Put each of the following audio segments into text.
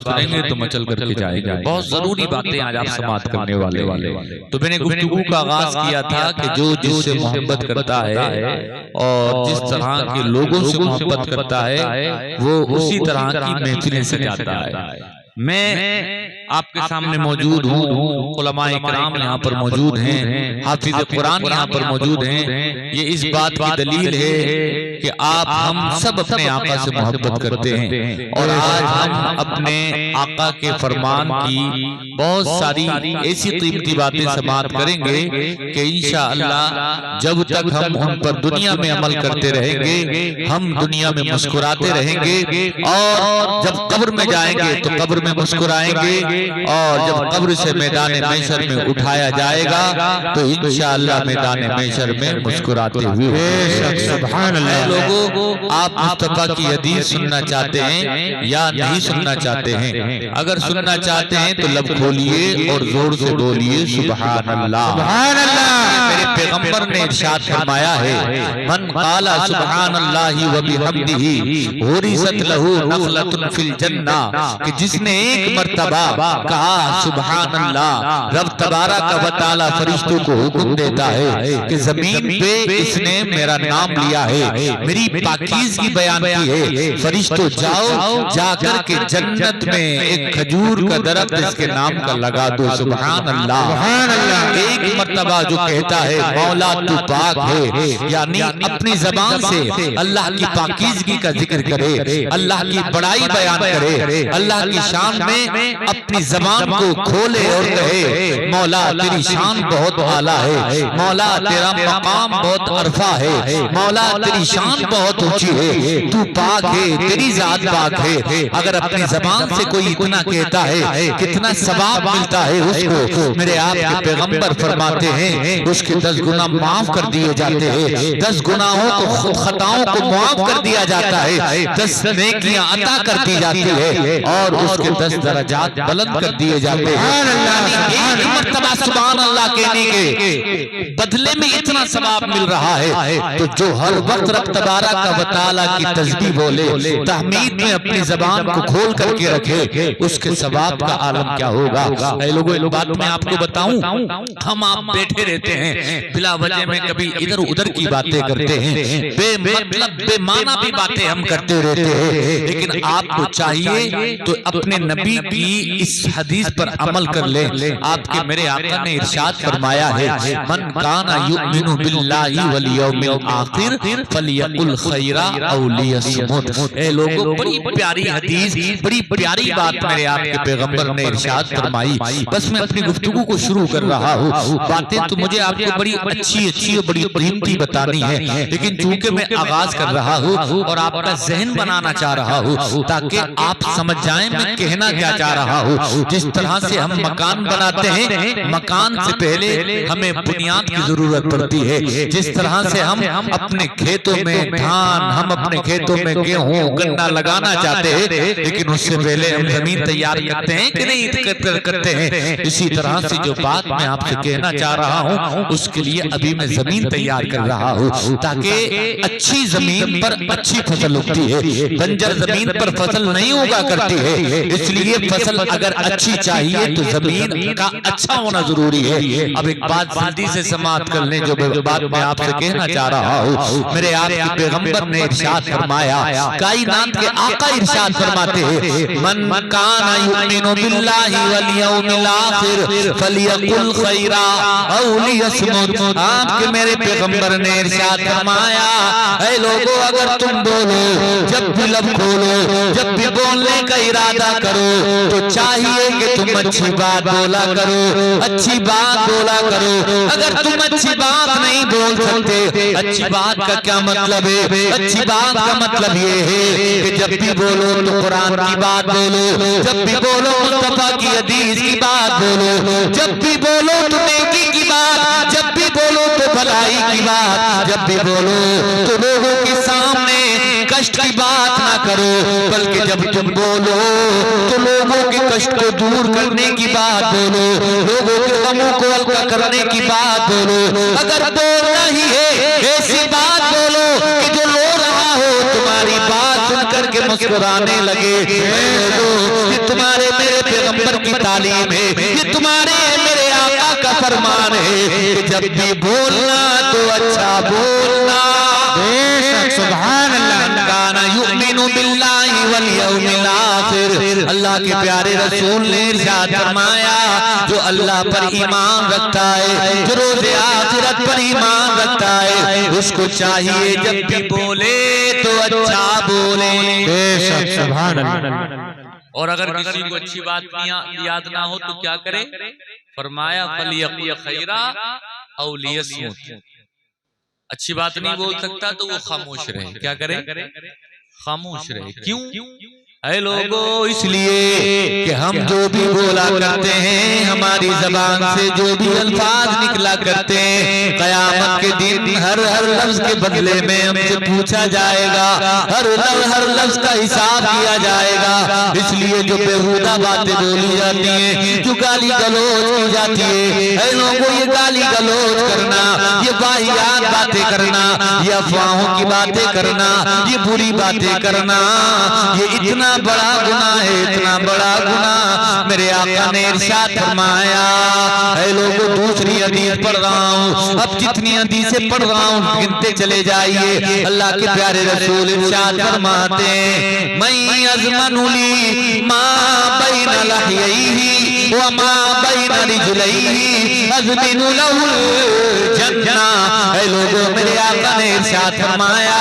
سنیں گے تو مچل کر کے جائیں گے. بہت ضروری باتیں آج آپ سماعت کرنے والے. تو میں نے گفتگو کا آغاز کیا تھا کہ جو جس سے محبت کرتا ہے اور جس طرح کے لوگوں سے محبت کرتا ہے وہ اسی طرح کی محفلیں سجاتا ہے. میں آپ کے سامنے موجود ہوں، علماء اکرام یہاں پر موجود ہیں، حافظ قرآن یہاں پر موجود ہیں. یہ اس بات کی دلیل ہے کہ ہم سب اپنے آقا سے محبت کرتے ہیں اور آج ہم اپنے آقا کے فرمان کی بہت ساری ایسی قیمتی باتیں سماعت کریں گے کہ انشاءاللہ جب تک ہم ان پر دنیا میں عمل کرتے رہیں گے ہم دنیا میں مسکراتے رہیں گے اور جب قبر میں جائیں گے تو قبر میں مسکرائیں گے اور جب قبر سے میدان محشر میں اٹھایا جائے گا تو انشاءاللہ میدان محشر میں مسکراتے ہوئے. سبحان اللہ. لوگوں آپ مصطفیٰ کی حدیث سننا چاہتے ہیں یا نہیں سننا چاہتے ہیں؟ اگر سننا چاہتے ہیں تو لب کھولیے اور زور سے بولیے سبحان اللہ. سبحان اللہ. میرے پیغمبر نے ارشاد فرمایا ہے من قال سبحان اللہ وبحمدہ غرست لہ نخلۃ فی الجنہ، کہ جس نے ایک مرتبہ کہا سبحان اللہ، رب تبارک و تعالی فرشتوں کو حکم دیتا ہے کہ زمین پہ اس نے میرا نام لیا ہے، میری پاکیزگی بیان کی ہے، فرشتوں جاؤ جا کر کے جنت میں ایک کھجور کا درخت اس کے نام کا لگا دو. سبحان اللہ. سبحان اللہ. ایک مرتبہ جو کہتا ہے مولا تو پاک ہے، یعنی اپنی زبان سے اللہ کی پاکیزگی کا ذکر کرے، اللہ کی بڑائی بیان کرے، اللہ کی شان میں اپنی زبان کو کھولے اور کہے مولا تیری شان بہت اعلیٰ ہے، مولا تیرا مقام بہت عرفہ ہے، مولا تیری شان بہت اونچی ہے، تو پاک ہے، تیری ذات پاک ہے. اگر اپنی زبان سے کوئی اتنا کہتا ہے کتنا ثواب ملتا ہے اس کو. میرے آپ کے پیغمبر فرماتے ہیں اس کے 10 گناہ معاف کر دیے جاتے ہیں، 10 گناہوں کو خطاؤں کو معاف کر دیا جاتا ہے، 10 نیکیاں عطا کر دی جاتی ہے اور اس کے 10 درجات بلند کر دیے جاتے ہیں. ایک مرتبہ سبحان اللہ کہنے کے بدلے میں اتنا ثواب مل رہا ہے. تو جو ہر وقت رب تبارک و تعالی کی تسبیح بولے، تحمید میں اپنی زبان کو کھول کر کے رکھے، اس کے ثواب کا عالم کیا ہوگا. اے لوگوں ایک بات میں آپ کو بتاؤں، ہم آپ بیٹھے رہتے ہیں بلا وجہ میں کبھی ادھر ادھر کی باتیں کرتے ہیں، بے مطلب بے معنی بھی باتیں ہم کرتے رہتے ہیں، لیکن آپ کو چاہیے تو اپنے نبی کی اس حدیث پر عمل کر لیں. آپ کے میرے آقا نے ارشاد فرمایا ہے من کان یؤمن باللہ والیوم الآخر فلیقل خیرا او لیصمت. اے لوگوں بڑی پیاری حدیث، بڑی پیاری بات میرے آپ کے پیغمبر نے ارشاد فرمائی. بس میں اپنی گفتگو کو شروع کر رہا ہوں، باتیں تو مجھے آپ کو بڑی اچھی اور بڑی قیمتی بتانی ہے، لیکن چونکہ میں آغاز کر رہا ہوں اور آپ کا ذہن بنانا چاہ رہا ہوں تاکہ آپ سمجھ جائیں میں کہنا کیا چاہ رہا ہوں. جس طرح سے ہم مکان بناتے ہیں، مکان سے پہلے ہمیں بنیاد کی ضرورت پڑتی ہے. جس طرح سے ہم اپنے کھیتوں میں دھان، ہم اپنے کھیتوں میں گیہوں گنا لگانا چاہتے ہیں، لیکن اس سے پہلے ہم زمین تیار کرتے ہیں کہ نہیں کرتے ہیں. اسی طرح سے جو بات میں آپ سے کہنا چاہ رہا ہوں اس کے لیے ابھی میں زمین تیار کر رہا ہوں تاکہ اچھی زمین پر اچھی فصل اگتی ہے. بنجر زمین پر فصل نہیں ہوگا کرتی ہے، اس لیے فصل اگر اچھی چاہیے تو زمین کا اچھا ہونا ضروری ہے. اب ایک بات جلدی سے سماعت کر لیں جو بات میں آپ سے کہنا چاہ رہا ہوں. میرے آپ کے پیغمبر نے ارشاد فرمایا، کائنات کے آقا ارشاد فرماتے ہیں من کان یؤمن باللہ والیوم الآخر فلیقل خیرا او لیصمت. آپ کے میرے پیغمبر نے ارشاد فرمایا اے لوگوں اگر تم بولو، جب بھی لب کھولو، جب بھی بولنے کا ارادہ کرو تو چاہیے کہ تم اچھی بات بولا کرو، اچھی بات بولا کرو. اگر تم اچھی بات نہیں بول سکتے، اچھی بات کا کیا مطلب ہے؟ اچھی بات کا مطلب یہ ہے کہ جب بھی بولو تو قرآن کی بات بولو، جب بھی بولو مصطفیٰ کی حدیث کی بات بولو، جب بھی بولو تو نیکی کی بات، جب بھی بولو تو بھلائی کی بات، جب بھی بولو تو لوگوں کے سامنے کشٹ کی بات نہ کرو، بلکہ جب تم بولو تو لوگوں کے کشٹ کو دور کرنے کی بات بولو، لوگوں کے غموں کو ہلکا کرنے کی بات بولو. اگر بولنا ہی ہے ایسی بات بولو کہ جو رو رہا ہو تمہاری بات سن کر کے مسکرانے لگے، کہ تمہارے کی تعلیم ہے، یہ تمہارے میرے آقا کا فرمان ہے کہ جب بھی بولنا تو اچھا بولنا۔ سبحان اللہ۔ کان یؤمن باللہ والیوم الآخر، اللہ کے پیارے رسول نے ارشاد فرمایا جو اللہ پر ایمان رکھتا ہے، جو روز آخرت پر ایمان رکھتا ہے، اس کو چاہیے جب بھی بولے تو اچھا بولے۔ سبحان اللہ۔ اور اگر کسی کو اچھی بات یاد نہ ہو تو کیا کرے؟ فرمایا فَلْيَقُلْ خَيْرًا أَوْ لِيَصْمُتْ، اچھی بات نہیں بول سکتا تو وہ خاموش رہے۔ کیا کرے؟ خاموش رہے۔ کیوں؟ اے لوگوں، اس لیے کہ ہم جو بھی بولا کرتے ہیں، ہماری زبان سے جو بھی الفاظ نکلا کرتے ہیں، قیامت کے دن ہر لفظ کے بدلے میں ہم سے پوچھا جائے گا، ہر لفظ کا حساب کیا جائے گا۔ اس لیے جو بیہودہ باتیں بولی جاتی ہیں، جو گالی گلوچ کی جاتی ہے، اے لوگوں یہ گالی گلوچ کرنا، یہ واہیات باتیں کرنا، یہ افواہوں کی باتیں کرنا، یہ بری باتیں کرنا، یہ اتنا بڑا گناہ ہے، اتنا بڑا گناہ۔ میرے آقا نے ارشاد فرمایا، اے لوگوں دوسری حدیث پڑھ رہا ہوں، اب جتنی حدیثیں پڑھ رہا ہوں گنتے چلے جائیے۔ اللہ کے پیارے رسول ارشاد فرماتے ہیں، مَن یضمن لی ما بین لحییہ وما بین رجلیہ اضمن لہ الجنہ۔ اے لوگوں میرے آقا نے ارشاد فرمایا،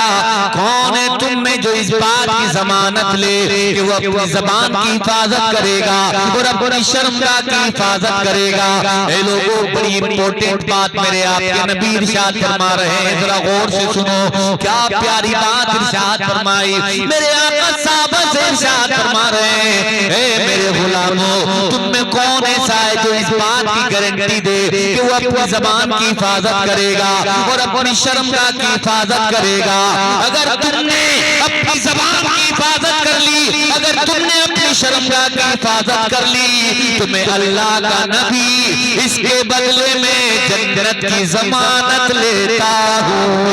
کون ہے تم میں جو اس بات کی ضمانت لے کہ وہ اپنی زبان کی حفاظت کرے گا اور اپنی شرمگاہ کی حفاظت کرے گا؟ اے لوگوں بڑی امپورٹنٹ بات میرے آپ کے نبی ارشاد فرما رہے ہیں، ذرا غور سے سنو، کیا پیاری بات ارشاد فرمائی۔ میرے آقا صحابہ سے ارشاد فرما رہے ہیں، اے میرے غلاموں تم میں کون ایسا ہے جو اس بات کی گارنٹی دے کہ وہ اپنی زبان کی حفاظت کرے گا اور اپنی شرمگاہ کی حفاظت کرے گا؟ اگر تم نے اپنی زبان کی حفاظت کر لی، اگر تم نے اپنی شرمگاہ کی حفاظت کر لی، تو میں اللہ کا نبی اس کے بدلے میں جنت کی ضمانت لیتا ہوں۔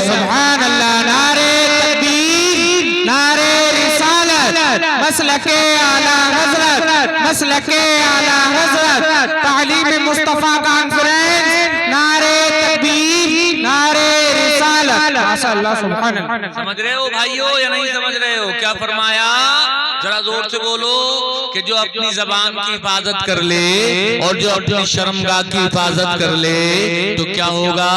سبحان اللہ۔ نعرہ تکبیر، نعرہ رسالت، مسلک اعلیٰ حضرت، مسلک اعلیٰ حضرت، تعلیم مصطفیٰ کانفرنس، نعرہ تکبیر، نعرہ رسالت۔ ماشاء اللہ، سبحان اللہ۔ سمجھ رہے ہو بھائیو یا نہیں سمجھ رہے ہو؟ کیا فرمایا؟ ذرا زور سے بولو کہ جو اپنی زبان کی حفاظت کر لے اور جو اپنی شرمگاہ کی حفاظت کر لے تو کیا ہوگا؟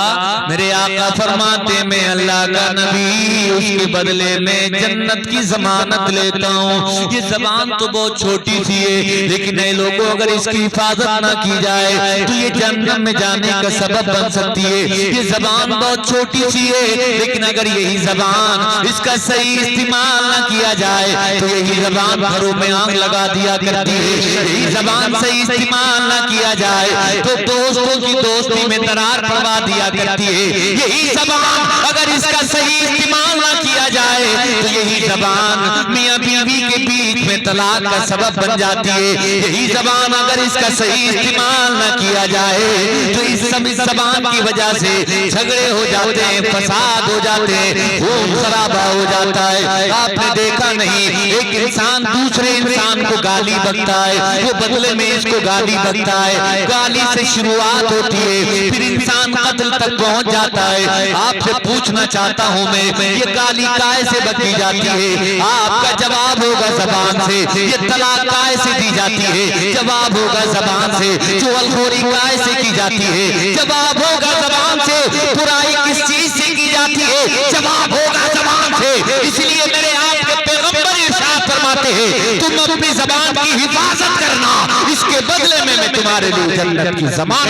میرے آقا فرماتے میں اللہ کا نبی اس کے بدلے میں جنت کی ضمانت لیتا ہوں۔ یہ زبان تو بہت چھوٹی سی ہے، لیکن اے لوگوں اگر اس کی حفاظت نہ کی جائے تو یہ جنت میں جانے کا سبب بن سکتی ہے۔ یہ زبان بہت چھوٹی سی ہے، لیکن اگر یہی زبان اس کا صحیح استعمال نہ کیا جائے تو یہی زبان گھروں میں آگ لگا دیا کرتی ہے۔ یہی زبان صحیح استعمال نہ کیا جائے تو دوستوں کی دوستی میں درار پڑوا دیا کرتی ہے۔ یہی زبان اگر اس کا صحیح استعمال نہ کیا جائے تو یہی زبان میاں بیوی کے بیچ میں طلاق کا سبب بن جاتی ہے۔ یہی زبان اگر اس کا صحیح استعمال نہ کیا جائے تو اس زبان کی وجہ سے جھگڑے ہو جاتے ہیں، فساد ہو جاتے ہیں، خون خرابہ ہو جاتا ہے۔ آپ نے دیکھا نہیں ایک انسان دوسرے انسان کو گالی بکتا ہے، وہ بدلے میں اس کو گالی بکتا ہے، گالی سے شروعات ہوتی ہے، پھر انسان قتل تک پہنچ جاتا ہے۔ آپ سے پوچھنا چاہتا ہوں میں یہ گالی کائے سے بکی جاتی ہے؟ آپ کا جواب ہوگا زبان سے۔ یہ طلاق کائے سے دی جاتی ہے؟ جواب ہوگا زبان سے۔ چغلخوری کائے سے کی جاتی ہے؟ جواب ہوگا زبان سے۔ برائی کس چیز سے کی جاتی ہے؟ جواب ہوگا زبان سے۔ اس لیے میرے آپ کے پیغمبر ارشاد فرماتے ہیں تم اپنی زبان کی حفاظت کرنا، اس کے بدلے میں تمہارے لیے جنت کی ضمانت۔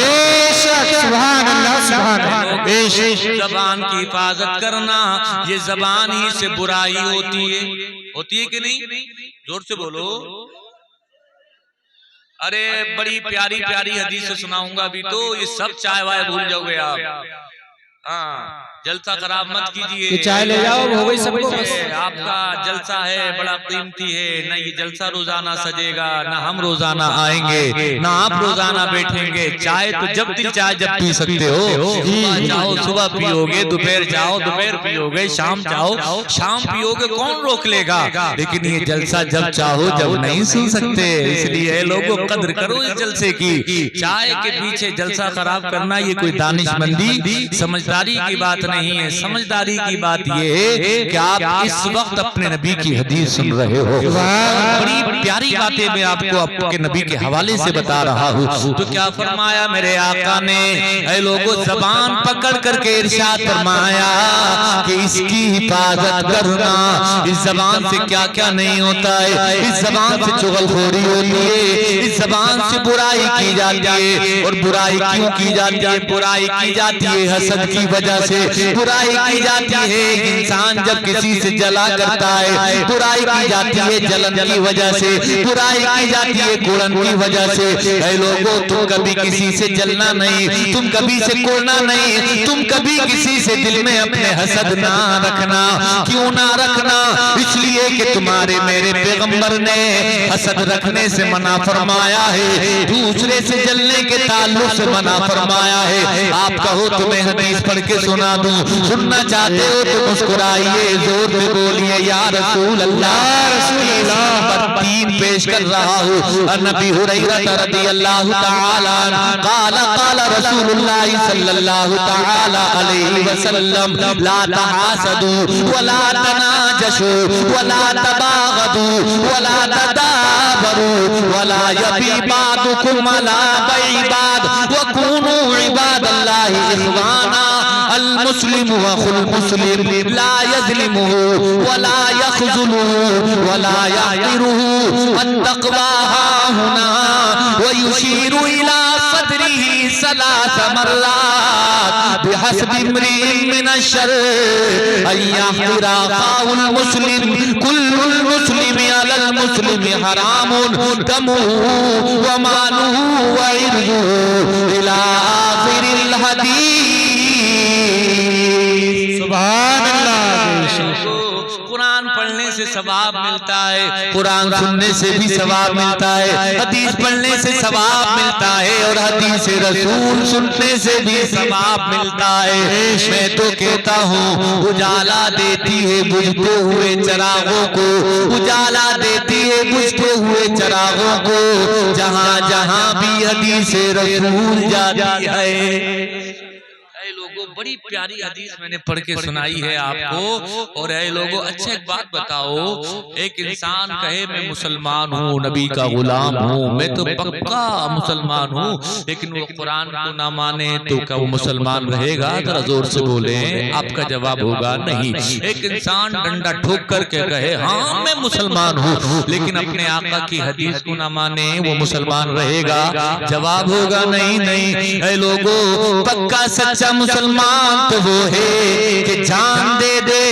سبحان اللہ، سبحان اللہ۔ زبان کی حفاظت کرنا، یہ زبان ہی سے برائی ہوتی ہے کہ نہیں؟ زور سے بولو۔ ارے بڑی پیاری پیاری حدیث سناؤں گا ابھی تو، یہ سب چائے وائے بھول جاؤ گے آپ۔ ہاں جلسہ خراب مت کیجیے، یہ چائے لے جاؤ، ہو گئی سب کو بس۔ آپ کا جلسہ ہے بڑا قیمتی ہے، نہ یہ جلسہ روزانہ سجے گا، نہ ہم روزانہ آئیں گے، نہ آپ روزانہ بیٹھیں گے۔ چائے تو جب دل چائے جب پی سکتے ہو، صبح چاہو صبح پیو گے، دوپہر چاہو دوپہر پیو گے، شام چاہو شام پیو گے، کون روک لے گا؟ لیکن یہ جلسہ جب چاہو جب نہیں سن سکتے، اس لیے لوگوں قدر کرو اس جلسے کی۔ چائے کے پیچھے جلسہ خراب کرنا یہ کوئی دانش مندی سمجھداری کی بات نہیں ہے۔ سمجھداری کی بات یہ ہے کہ آپ اس وقت اپنے نبی کی حدیث سن رہے ہو، بڑی پیاری باتیں میں آپ کو آپ کے نبی کے حوالے سے بتا رہا ہوں۔ تو کیا فرمایا میرے آقا نے؟ اے لوگوں زبان پکڑ کر کے ارشاد فرمایا کہ اس کی حفاظت کرنا۔ اس زبان سے کیا کیا نہیں ہوتا ہے، اس زبان سے چغل خوری ہوتی ہے، اس زبان سے برائی کی جاتی ہے۔ اور برائی کیوں کی جاتی ہے؟ برائی کی جاتی ہے حسد کی وجہ سے، برائی کی جاتی ہے انسان جب کسی سے جلا کرتا ہے، برائی کی جاتی ہے جلن کی وجہ سے، برائی کی جاتی ہے کوڑن کی وجہ سے۔ اے لوگوں تم کبھی کسی سے جلنا نہیں، تم کبھی سے کوڑنا نہیں، تم کبھی کسی سے دل میں اپنے حسد نہ رکھنا۔ کیوں نہ رکھنا؟ اس لیے کہ تمہارے میرے پیغمبر نے حسد رکھنے سے منع فرمایا ہے، دوسرے سے جلنے کے تعلق سے منع فرمایا ہے۔ آپ کہو تمہیں حدیث پڑھ کے سنا دوں، سننا چاہتے ہو تو مسکرائیے، زور سے بولیے یا رسول اللہ۔ رسول اللہ پر 3 پیش کر رہا ہوں۔ نبی ہریرہ رضی اللہ تعالی عنہ قال قال رسول اللہ صلی اللہ تعالی علیہ وسلم لا تحاسدوا ولا تناجشوا ولا تباغضوا ولا تدابروا ولا يبي بعضكم على بيع بعض وكونوا عباد الله إخوانا۔ المسلم اخو المسلم لا يظلمه ولا يخذله ولا يحقره التقوى ها هنا ويشير الى صدره 3 مرات بحسب امرئ من الشر ان يحقر اخاه المسلم كل المسلم على المسلم حرام دمه وماله وعرضه الى آخر الحديث۔ سبحان اللہ۔ قرآن پڑھنے سے ثواب ملتا ہے، قرآن سننے سے بھی ثواب ملتا ہے، حدیث پڑھنے سے ثواب ملتا ہے، اور حدیث رسول سننے سے بھی ثواب ملتا ہے۔ میں تو کہتا ہوں اجالا دیتی ہے بجھتے ہوئے چراغوں کو، اجالا دیتی ہے بجھتے ہوئے چراغوں کو، جہاں جہاں بھی حدیث رسول جاتی ہے۔ بڑی پیاری حدیث میں نے پڑھ کے سنائی ہے آپ کو۔ اور اے لوگوں اچھا ایک بات بتاؤ، ایک انسان کہے میں مسلمان ہوں، نبی کا غلام ہوں، میں تو پکا مسلمان ہوں، لیکن وہ قرآن کو نہ مانے تو کیا وہ مسلمان رہے گا؟ ذرا زور سے بولیں، آپ کا جواب ہوگا نہیں۔ ایک انسان ڈنڈا ٹھوک کر کے کہے ہاں میں مسلمان ہوں، لیکن اپنے آقا کی حدیث کو نہ مانے، وہ مسلمان رہے گا؟ جواب ہوگا نہیں نہیں۔ اے لوگوں پکا سچا مسلمان تو وہ ہے کہ جان دے دے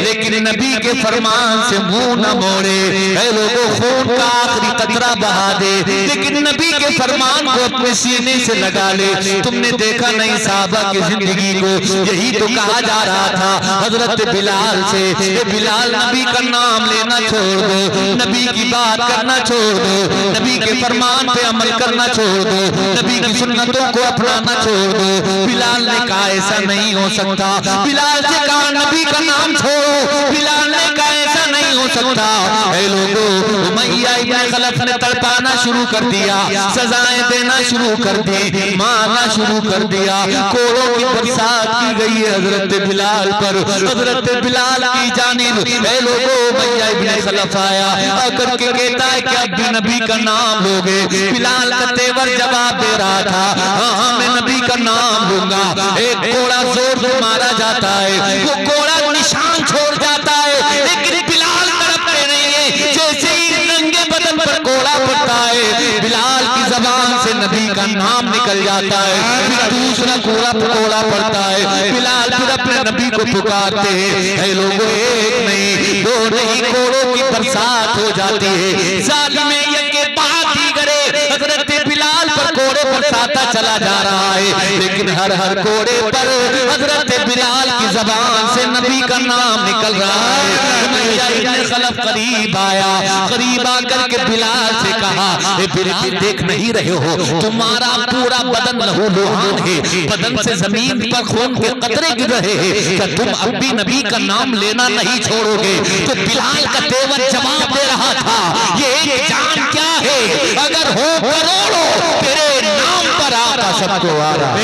لیکن نبی کے فرمان سے منہ نہ موڑے۔ اے لوگوں خون کا آخری قطرہ بہا دے لیکن نبی کے فرمان کو اپنے سینے سے لگا لے۔ تم نے دیکھا نہیں صحابہ کی زندگی کو یہی تو کہا جا رہا تھا حضرت بلال سے، اے بلال نبی کا نام لینا چھوڑ دو، نبی کی بات کرنا چھوڑ دو، نبی کے فرمان پہ عمل کرنا چھوڑ دو، نبی کی سنتوں کو اپنانا چھوڑ دو۔ بلال نے کہا ایسا نہیں ہو سکتا، بلال سے کہا نبی کا نام چھوڑو، بلال نے کہا ایسا نہیں ہو سکتا۔ اے لوگوں امیہ ابن خلف نے تڑپانا شروع کر دیا، سزائیں دینا شروع کر دی، مارنا شروع کر دیا، کوڑوں کی برسات کی گئی ہے حضرت بلال پر، حضرت بلال کی جانب۔ اے لوگوں امیہ ابن خلف آیا آ کر کے کہتا ہے کہ اب بھی نبی کا نام لوگے؟ بلال کا تیور جواب دے رہا تھا ہاں میں نبی کا نام لوں گا۔ ایک کوڑا زور سے مارا جاتا ہے، وہ کوڑا نشان چھوڑ جاتا ہے، لیکن بلال تڑپتے نہیں ہیں۔ جیسے ہی ننگے بدن پر کوڑا پڑتا ہے بلال کی زبان سے نبی کا نام نکل جاتا ہے، پھر دوسرا کوڑا پڑتا ہے، بلال پھر اپنے نبی کو پکارتے ہیں۔ اے لوگوں ایک نہیں دو نہیں کوڑوں کی برسات ہو جاتی ہے۔ ظالم یہ کہ بات ہی کرے حضرت بلال پر کوڑے برسات بتاتا چلا جا رہا ہے، لیکن ہر کوڑے پر حضرت بلال کی زبان سے نبی کا نام نکل رہا ہے۔ امیہ ابن خلف قریب آیا، قریب آ کر کے بلال سے کہا، اے بلال دیکھ نہیں رہے ہو تمہارا پورا بدن لہو لہان ہے، بدن سے زمین پر خون کے قطرے گر رہے ہیں، کہ تم اب بھی نبی کا نام لینا نہیں چھوڑو گے؟ تو بلال کا دیور جواب دے رہا تھا، یہ ایک جان کیا ہے، اگر ہو کروڑوں تیرے نام پر آقا سب کو آ رہا ہے۔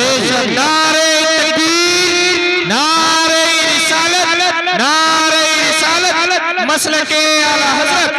نعرہ تکبیر، نعرہ رسالت، نعرہ رسالت، مسلک اعلی حضرت،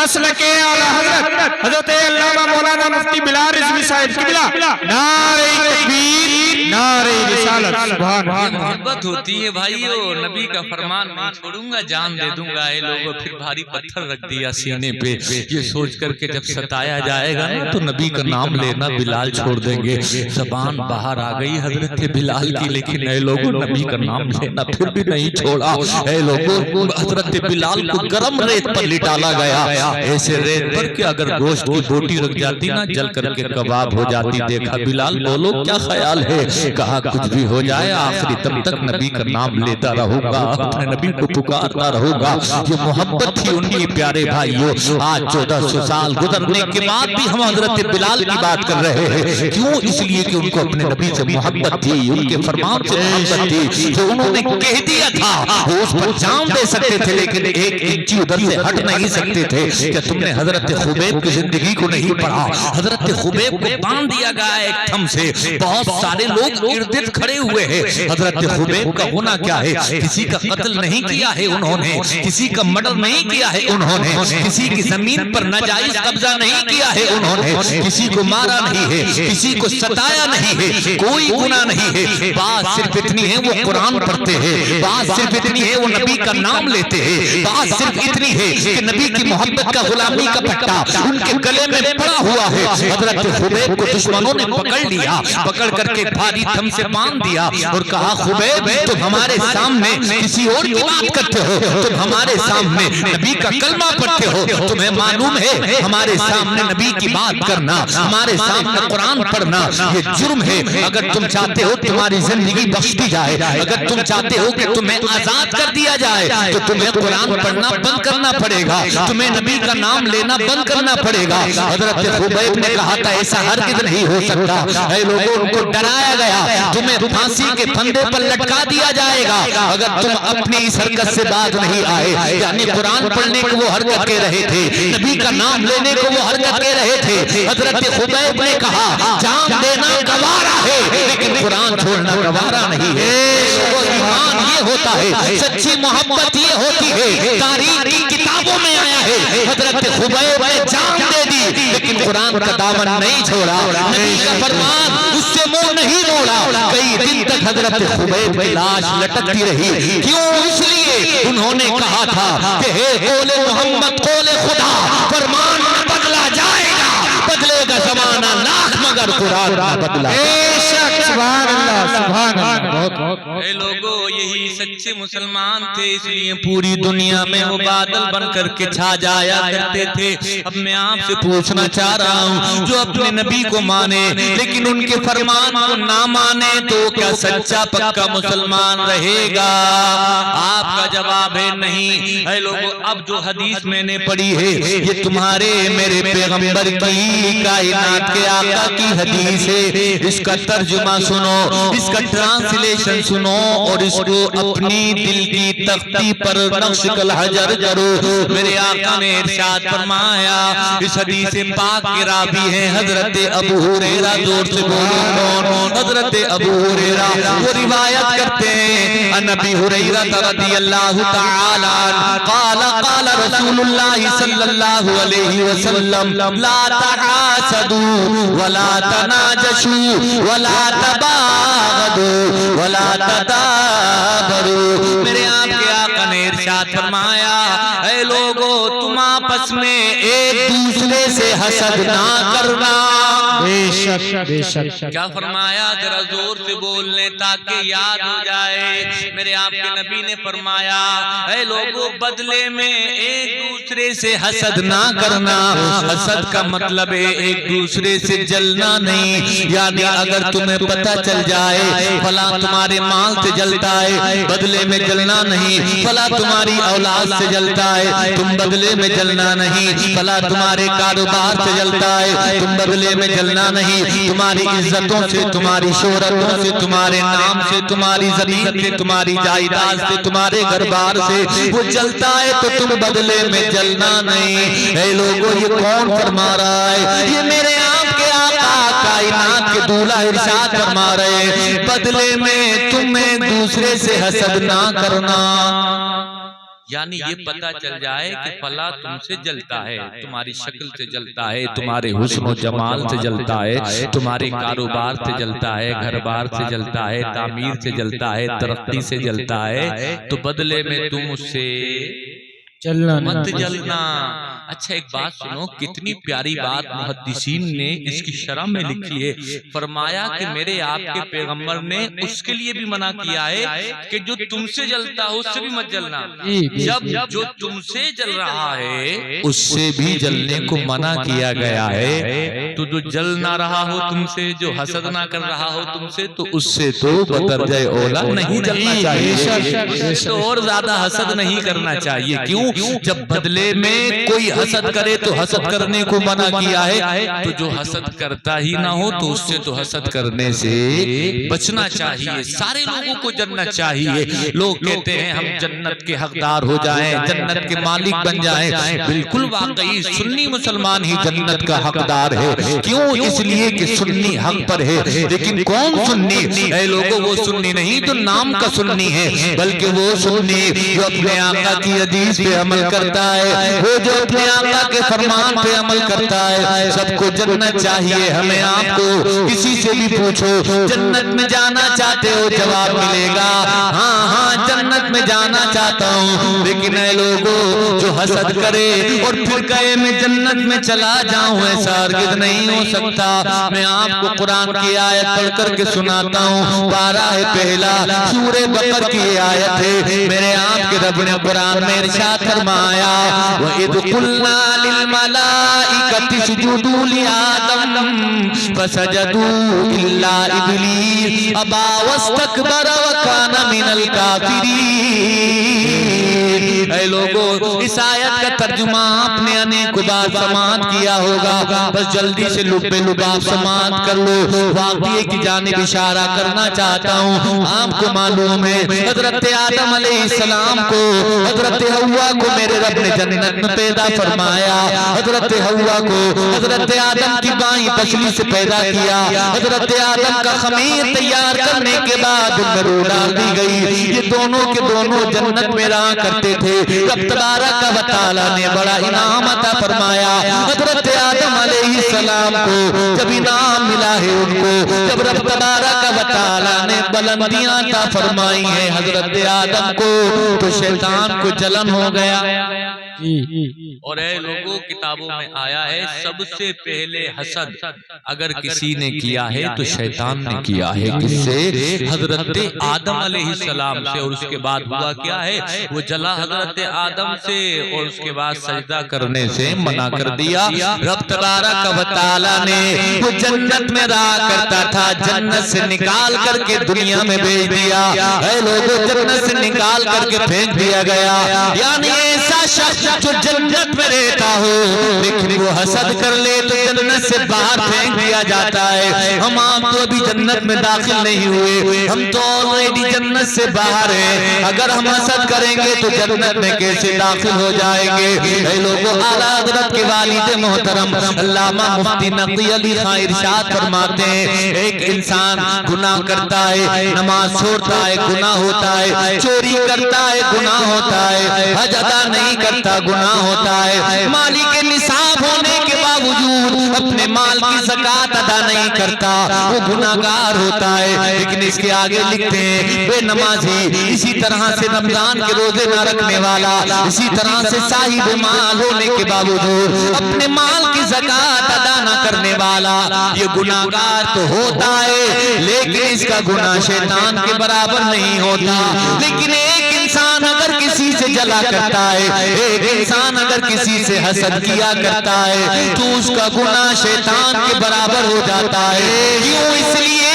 مسلک اعلی حضرت حضرت علامہ مولانا مفتی بلال رضوی صاحب قبلہ، نعرہ تکبیر، نعرہ رسالت۔ سبحان اللہ۔ محبت ہوتی ہے بھائیو، نبی کا فرمان نہیں چھوڑوں گا، جان دے دوں گا۔ اے لوگوں پھر بھاری پتھر رکھ دیا سینے پہ، یہ سوچ کر کے جب ستایا جائے گا نا تو نبی کا نام لینا بلال چھوڑ دیں گے۔ زبان باہر آ گئی حضرت بلال کی، لیکن اے لوگوں نبی کا نام لینا پھر بھی نہیں چھوڑا۔ اے لوگوں حضرت بلال کو گرم ریت پر لٹالا گیا، ایسے ریت پر کہ اگر گوشت کی بوٹی رکھ جاتی نا جل کر کے کباب ہو جاتی۔ دیکھا بلال بولو کیا خیال ہے؟ کہا کچھ بھی ہو جائے آخری تب تک نبی کا نام لیتا رہوں گا، اپنے نبی کو پکارتا رہوں گا۔ یہ محبت تھی ان کی پیارے بھائیوں۔ آج 1400 سال گزرنے کے بعد بھی ہم حضرت بلال کی بات کر رہے ہیں، کیوں؟ اس لیے کہ ان کو اپنے نبی سے محبت تھی، ان کے فرمان سے محبت تھی، جو انہوں نے کہہ دیا تھا وہ اس پر جان دے سکتے تھے، لیکن ایک انچی ادھر سے ہٹ نہیں سکتے تھے۔ کہ تم نے حضرت خبیب کی زندگی کو نہیں پڑھا، حضرت خبیب کو باندھ دیا گیا ایک تھم سے، بہت سارے لوگ ارد گرد کھڑے ہوئے ہیں۔ حضرت خبیب کا ہونا کیا ہے؟ کسی کا قتل نہیں کیا ہے انہوں نے، کسی کا مرڈر نہیں کیا ہے انہوں نے، کسی کی زمین پر ناجائز قبضہ نہیں کیا ہے انہوں نے، کسی کو مارا نہیں ہے، کسی کو ستایا نہیں ہے، کوئی گناہ نہیں ہے۔ بات صرف اتنی ہے وہ قرآن پڑھتے ہیں، بات صرف اتنی ہے وہ نبی کا نام لیتے ہیں، بات صرف اتنی ہے کہ نبی کی محبت کا غلامی کا پٹا ان کے گلے میں پڑا ہوا ہے۔ حضرت خبیب کو دشمنوں نے پکڑ لیا، پکڑ کر کے بھاری تھم سے باندھ دیا اور کہا خبیب تم ہمارے سامنے کسی اور کی بات کرتے ہو، تم ہمارے سامنے نبی کا کلمہ پڑھتے ہو، تمہیں معلوم ہے ہمارے سامنے نبی کی بات کرنا، ہمارے سامنے قرآن پڑھنا یہ جرم ہے۔ اگر تم چاہتے ہو تمہاری زندگی بخش دی جائے، اگر تم چاہتے ہو کہ تمہیں آزاد کر دیا جائے تو تمہیں قرآن پڑھنا بند کرنا پڑے گا، تمہیں نبی کا نام لینا بند کرنا پڑے گا۔ حضرت خبیب نے کہا تھا ایسا ہرگز نہیں ہو سکتا۔ اے لوگوں ان کو ڈرایا گیا تمہیں پھانسی کے پھندے پر لٹکا دیا جائے گا اگر تم اپنی اس حرکت سے باز نہیں آئے۔ یعنی قرآن پڑھنے کو وہ حرکت کہہ رہے تھے، نبی کا نام لینے کو وہ حرکت کہہ رہے تھے۔ حضرت خبیب نے کہا جان دینا گوارا ہے لیکن قرآن چھوڑنا گوارا نہیں ہے۔ ایمان یہ ہوتا ہے، سچی محبت یہ ہوتی ہے۔ تاریخ کی کتابوں میں آیا ہے حضرت خبیب نے جان دے دی لیکن قرآن کا دامن نہیں چھوڑا، نبی کا فرمان اس سے منہ نہیں موڑا۔ کئی دن تک حضرت خبیب کی لاش لٹکتی رہی، کیوں؟ اس لیے انہوں نے کہا تھا کہ ہے قول محمد قول خدا، فرمان نہ بدلا جائے گا، بدلے گا زمانہ لاکھ مگر قرآن نہ بدلا۔ سبحان اللہ، سبحان اللہ۔ اے لوگو یہی سچے مسلمان تھے، اس لیے پوری دنیا میں وہ بادل بن کر کے چھا جایا کرتے تھے۔ اب میں آپ سے پوچھنا چاہ رہا ہوں جو اپنے نبی کو مانے لیکن ان کے فرمان کو نہ مانے تو کیا سچا پکا مسلمان رہے گا؟ آپ کا جواب ہے نہیں۔ اے لوگو اب جو حدیث میں نے پڑھی ہے یہ تمہارے میرے پیغمبر کی کائنات کے آقا کی حدیث ہے، اس کا ترجمہ سنو، اس کا ٹرانسلیشن سنو اور اس کو اپنی دل کی تختی پر نقش کل حجر کرو۔ میرے آقا نے ارشاد فرمایا، اس حدیث پاک کے راوی ہیں حضرت ابو ہریرہ، زور سے بولو کون؟ حضرت ابو ہریرہ وہ روایت کرتے ہیں ان ابی ہریرہ رضی اللہ تعالی عنہ قال قال رسول اللہ صلی اللہ علیہ وسلم لا تحاسدوا ولا تناجشوا ولا تباغضوا ولا تدابروا۔ میرے آپ کے آقا نے ارشاد فرمایا اے لوگو تم آپس میں ایک دوسرے سے حسد نہ کرنا، بے شک بے شک کیا فرمایا؟ ذرا زور سے بول لیں تاکہ یاد ہو جائے۔ میرے آپ کے نبی نے فرمایا اے لوگوں بدلے میں ایک دوسرے سے حسد نہ کرنا۔ حسد کا مطلب ہے ایک دوسرے سے جلنا نہیں، یعنی اگر تمہیں پتہ چل جائے فلاں تمہارے مال سے جلتا ہے، بدلے میں جلنا نہیں۔ فلاں تمہاری اولاد سے جلتا ہے، تم بدلے میں جلنا نہیں۔ فلاں تمہارے کاروبار سے جلتا ہے، تم بدلے میں جلنا نہیں۔ تمہاری عزتوں سے، تمہاری شہرتوں سے، تمہارے نام سے، تمہاری زمین سے، تمہاری جائیداد سے، تمہارے گھر بار سے وہ جلتا ہے تو تم بدلے میں جلنا نہیں۔ اے لوگوں یہ کون فرما رہا ہے؟ یہ میرے آپ کے آقا کائنات کے دولہ ارشاد فرما رہے ہیں بدلے میں تم ایک دوسرے سے حسد نہ کرنا۔ یعنی یہ پتہ چل جائے کہ فلاں تم سے جلتا ہے، تمہاری شکل سے جلتا ہے، تمہارے حسن و جمال سے جلتا ہے، تمہارے کاروبار سے جلتا ہے، گھر بار سے جلتا ہے، تعمیر سے جلتا ہے، ترقی سے جلتا ہے، تو بدلے میں تم اس سے مت جلنا۔ اچھا ایک بات سنو، کتنی پیاری بات محدثین نے اس کی شرح میں لکھی ہے۔ فرمایا کہ میرے آپ کے پیغمبر نے اس کے لیے بھی منع کیا ہے کہ جو تم سے جلتا ہو اس سے بھی مت جلنا۔ جب جو تم سے جل رہا ہے اس سے بھی جلنے کو منع کیا گیا ہے، تو جو جل نہ رہا ہو تم سے، جو حسد نہ کر رہا ہو تم سے، تو اس سے تو بدرجہ اولا نہیں جلنا چاہیے، اس سے تو اور زیادہ حسد نہیں کرنا چاہیے۔ کیوں؟ جب بدلے میں کوئی حسد کرے تو حسد کرنے کو منع کیا ہے، تو جو حسد کرتا ہی نہ ہو تو اس سے تو حسد کرنے سے بچنا چاہیے۔ سارے لوگوں کو جنت چاہیے۔ لوگ کہتے ہیں ہم جنت کے حقدار ہو جائیں، جنت کے مالک بن جائیں۔ بالکل واقعی سنی مسلمان ہی جنت کا حقدار ہے۔ کیوں؟ اس لیے کہ سنی حق پر ہے۔ لیکن کون سنی؟ اے لوگوں وہ سنی نہیں جو نام کا سنی ہے، بلکہ وہ سنی جو اپنے آقا کی حدیث پہ عمل کرتا ہے، وہ جو اپنے آقا کے فرمان پہ عمل کرتا ہے۔ سب کو جنت چاہیے۔ ہمیں آپ کو کسی سے بھی پوچھو جنت میں جانا چاہتے ہو، جواب ملے گا ہاں ہاں جنت میں جانا چاہتا ہوں۔ لیکن اے لوگوں جو حسد کرے اور پھر کہے میں جنت میں چلا جاؤں، ایسا ہرگز نہیں ہو سکتا۔ میں آپ کو قرآن کی آیت پڑھ کر کے سناتا ہوں، پارہ ہے پہلا، سورہ بقرہ کی آیت ہے۔ میرے آپ کے رب نے قرآن میں ارشاد فرمایا وَإِذْ قُلْنَا لِلْمَلَائِكَةِ اسْجُدُوا لِآدَمَ فَسَجَدُوا إِلَّا إِبْلِيسَ أَبَىٰ وَاسْتَكْبَرَ وَكَانَ مِنَ الْكَافِرِينَ۔ اے لوگوں اس آیت کا ترجمہ آپ نے انیک بار سماعت کیا ہوگا، بس جلدی سے لبے لباب سماعت کر لو۔ واقعے کی جانب اشارہ کرنا چاہتا ہوں۔ آپ کو معلوم ہے حضرت آدم علیہ السلام کو، حضرت حوا کو میرے رب نے جنت میں پیدا فرمایا۔ حضرت حوا کو حضرت آدم کی بائیں پسلی سے پیدا کیا۔ حضرت آدم کا خمیر تیار کرنے کے بعد ان میں روح ڈال دی گئی۔ یہ دونوں کے دونوں جنت میں رہا کرتے تھے۔ رب تبارک و تعالیٰ نے بڑا انعام عطا فرمایا حضرت آدم علیہ السلام کو۔ جب انعام ملا ہے ان کو، جب رب تبارک و تعالیٰ نے بلندیاں عطا فرمائی ہیں حضرت آدم کو، تو شیطان کو جلن ہو گیا۔ اور اے لوگوں کتابوں میں آیا ہے سب سے پہلے حسد اگر کسی نے کیا ہے تو شیطان نے کیا ہے۔ کس سے؟ حضرت آدم علیہ السلام سے۔ اور اس کے بعد ہوا کیا ہے؟ وہ جلا حضرت آدم سے اور اس کے بعد سجدہ کرنے سے منع کر دیا۔ رب تبارک و تعالیٰ نے وہ جنت میں رہا کرتا تھا، جنت سے نکال کر کے دنیا میں بھیج دیا۔ اے لوگوں جنت سے نکال کر کے پھینک دیا گیا۔ یعنی ایسا شخص جو جنت میں رہتا ہو لیکن وہ حسد کر لے تو جنت سے باہر پھینک دیا جاتا ہے۔ ہم آپ تو ابھی جنت میں داخل نہیں ہوئے، ہم تو آلریڈی جنت سے باہر ہیں۔ اگر ہم حسد کریں گے تو جنت میں کیسے داخل ہو جائیں گے؟ اے لوگوں اعلیٰ حضرت کے والد محترم علامہ مفتی نقی علی خان ارشاد فرماتے ہیں ایک انسان گناہ کرتا ہے، نماز چھوڑتا ہے گناہ ہوتا ہے، چوری کرتا ہے گناہ ہوتا ہے، حج ادا نہیں کرتا گناہ ہوتا ہے، مالی کے نصاب ہونے کے باوجود اپنے مال کی زکوٰۃ ادا نہیں کرتا، وہ گناہگار ہوتا ہے۔ لیکن اس کے آگے لکھتے ہیں بے نمازی، اسی طرح سے رمضان کے روزے نہ رکھنے والا، اسی طرح سے صاحب مال ہونے کے باوجود اپنے مال کی زکوٰۃ ادا نہ کرنے والا یہ گناہگار تو ہوتا ہے لیکن اس کا گناہ شیطان کے برابر نہیں ہوتا. لیکن ایک انسان اگر کسی سے جلا کرتا ہے، ایک انسان اگر کسی سے حسد کیا کرتا ہے تو اس کا گناہ شیطان کے برابر ہو جاتا ہے. کیوں؟ اس لیے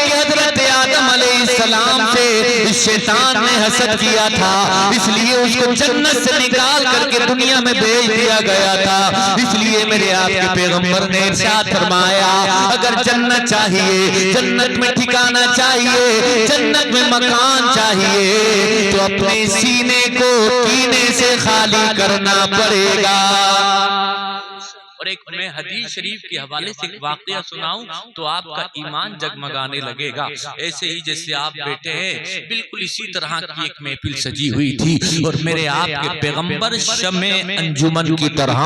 کہ حضرت آدم علیہ السلام سے شیطان نے حسد کیا تھا، اس لیے اس کو جنت سے نکال کر کے دنیا میں بھیج دیا گیا تھا. اس لیے میرے آپ کے پیغمبر نے ارشاد فرمایا اگر جنت چاہیے، جنت میں ٹھکانہ چاہیے، جنت میں مکان چاہیے تو اپنے سینے کو کینے سے خالی کرنا پڑے گا. اور ایک میں حدیث شریف کے حوالے سے ایک واقعہ سناؤں تو آپ کا ایمان جگمگانے لگے گا. ایسے ہی جیسے آپ بیٹھے ہیں بالکل اسی طرح کی ایک محفل سجی ہوئی تھی اور میرے آپ کے پیغمبر شمع انجمن کی طرح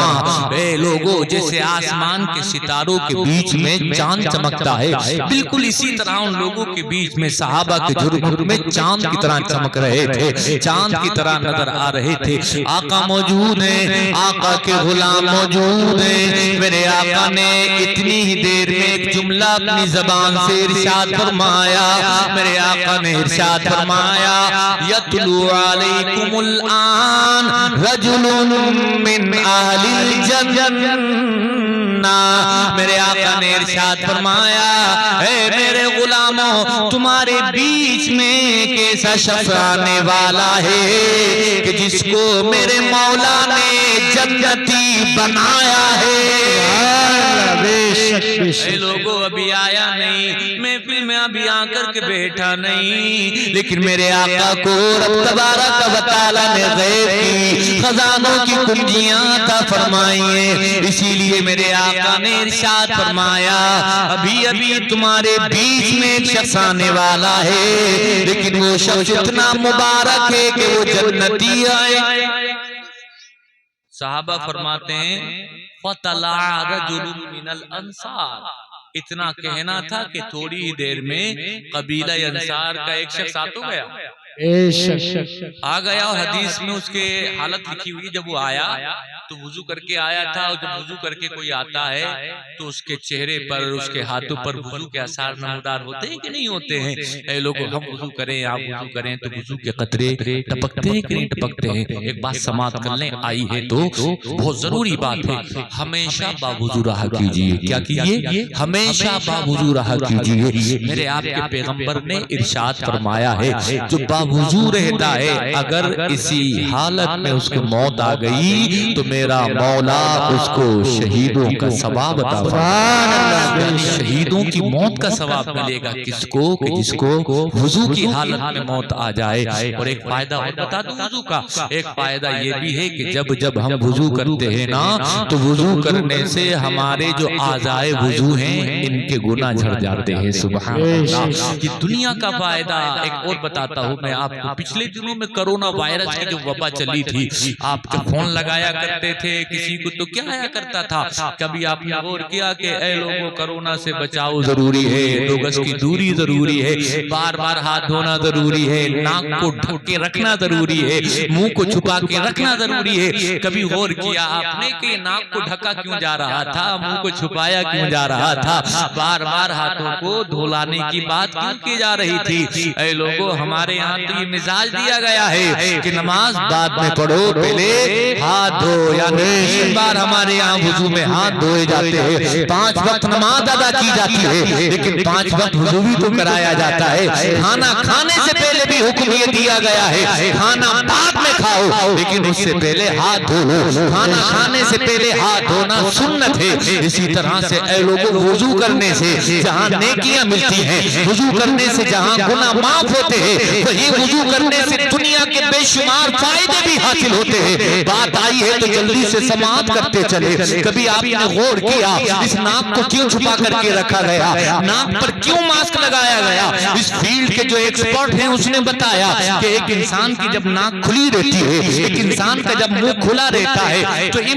اے لوگوں جیسے آسمان کے ستاروں کے بیچ میں چاند چمکتا ہے بالکل اسی طرح ان لوگوں کے بیچ میں صحابہ کے جھرمٹ میں چاند کی طرح چمک رہے تھے، چاند کی طرح نظر آ رہے تھے. آقا موجود ہیں، آقا کے غلام موجود ہیں. میرے آقا نے اتنی ہی دیر میں ایک جملہ اپنی زبان سے ارشاد فرمایا. میرے آقا نے ارشاد فرمایا یتلو علیکم الآن رجل من اہل الجنہ. میرے آقا نے ارشاد فرمایا اے میرے غلاموں تمہارے بیچ میں ایک ایسا شخص آنے والا ہے کہ جس کو میرے مولا نے جنتی بنایا ہے. اے لوگوں ابھی آیا نہیں، محفل میں ابھی آ کر کے بیٹھا نہیں، لیکن میرے آقا کو رب تبارک و تعالی نے غیب کی خزانوں کی کنجیاں عطا فرمائی ہیں. اسی لیے میرے آقا نے ارشاد فرمایا ابھی ابھی تمہارے بیچ میں ایک شخص آنے والا ہے لیکن وہ شخص اتنا مبارک ہے کہ وہ جنتی آئے. صحابہ فرماتے ہیں فَطَلَعَ رَجُلٌ مِّنَ الْأَنصَارِ. اتنا کہنا تھا کہ تھوڑی ہی دیر میں قبیلہ انصار کا ایک شخص آ تو گیا، آ گیا اور حدیث میں اس کے حالت لکھی ہوئی جب وہ آیا تو وضو کر کے آیا تھا. اور جب وضو کر کے کوئی آتا ہے تو اس کے چہرے پر اس کے ہاتھوں پر وضو کے آثار نمودار ہوتے ہیں کہ نہیں ہوتے ہیں؟ اے لوگوں ہم وضو کریں آپ وضو کریں تو وضو کے قطرے ٹپکتے ہیں کہ نہیں ٹپکتے ہیں؟ ایک بات سماعت کر لیں، آئی ہے تو بہت ضروری بات ہے، ہمیشہ باوضو رہا کیجئے. کیا کیجئے؟ ہمیشہ باوضو رہا کیجئے. میرے آپ کے پیغمبر نے ارشاد فرمایا ہے جو باوضو رہتا ہے اگر اسی حالت میں اس کو موت آ گئی تو میرا مولا اس کو شہیدوں کا ثواب عطا فرمائے. یعنی شہیدوں کی موت کا ثواب ملے گا کس کو؟ کہ جس کو وضو کی حالت میں موت آ جائے. اور ایک فائدہ اور بتا دوں وضو کا، ایک فائدہ یہ بھی ہے کہ جب ہم وضو کرتے ہیں نا تو وضو کرنے سے ہمارے جو اعضائے وضو ہیں ان کے گناہ جھڑ جاتے ہیں. سبحان اللہ. یہ دنیا کا فائدہ. ایک اور بتاتا ہوں میں آپ کو، پچھلے دنوں میں کرونا وائرس کی جو وبا چلی تھی آپ کے فون لگایا کرتے تھے کسی کو تو کیا آیا کرتا تھا؟ کبھی آپ نے غور کیا کہ اے لوگوں کرونا سے بچاؤ ضروری ہے، 2 گز کی دوری ضروری ہے، بار بار ہاتھ دھونا ضروری ہے، ناک کو ڈھک کے رکھنا ضروری ہے، منہ کو چھپا کے رکھنا ضروری ہے. کبھی غور کیا آپ نے کہ ناک کو ڈھکا کیوں جا رہا تھا، منہ کو چھپایا کیوں جا رہا تھا، بار بار ہاتھوں کو دھولانے کی بات کیوں کی جا رہی تھی؟ اے لوگوں ہمارے یہاں تو یہ مزاج دیا گیا ہے کہ نماز بعد میں پڑھو پہلے ہاتھ دھو. یعنی 3 بار ہمارے یہاں وضو میں ہاتھ دھوئے جاتے ہیں، 5 وقت نماز ادا کی جاتی ہے لیکن 5 وقت وضو بھی تو کرایا جاتا ہے. کھانا کھانے سے پہلے بھی حکم یہ دیا گیا ہے کھانا بعد میں کھاؤ لیکن اس سے پہلے ہاتھ دھو لو. کھانا کھانے سے پہلے ہاتھ دھونا سنت ہے. اسی طرح سے اے لوگوں وضو کرنے سے جہاں نیکیاں ملتی ہیں، وضو کرنے سے جہاں گناہ معاف ہوتے ہیں، وہی وضو کرنے سے دنیا کے بے شمار فائدے بھی حاصل ہوتے ہیں. بات آئی ہے تو جلدی سے سماعت کرتے چلے. کبھی آپ نے غور کیا اس ناک کو کیوں چھپا کر کے رکھا گیا، ناک پر کیوں ماسک لگایا گیا؟ اس فیلڈ کے جو ایکسپرٹ ہیں اس نے بتایا کہ ایک انسان کی جب ناک کھلی رہتی ہے، ایک انسان کا جب منہ کھلا رہتا ہے تو یہ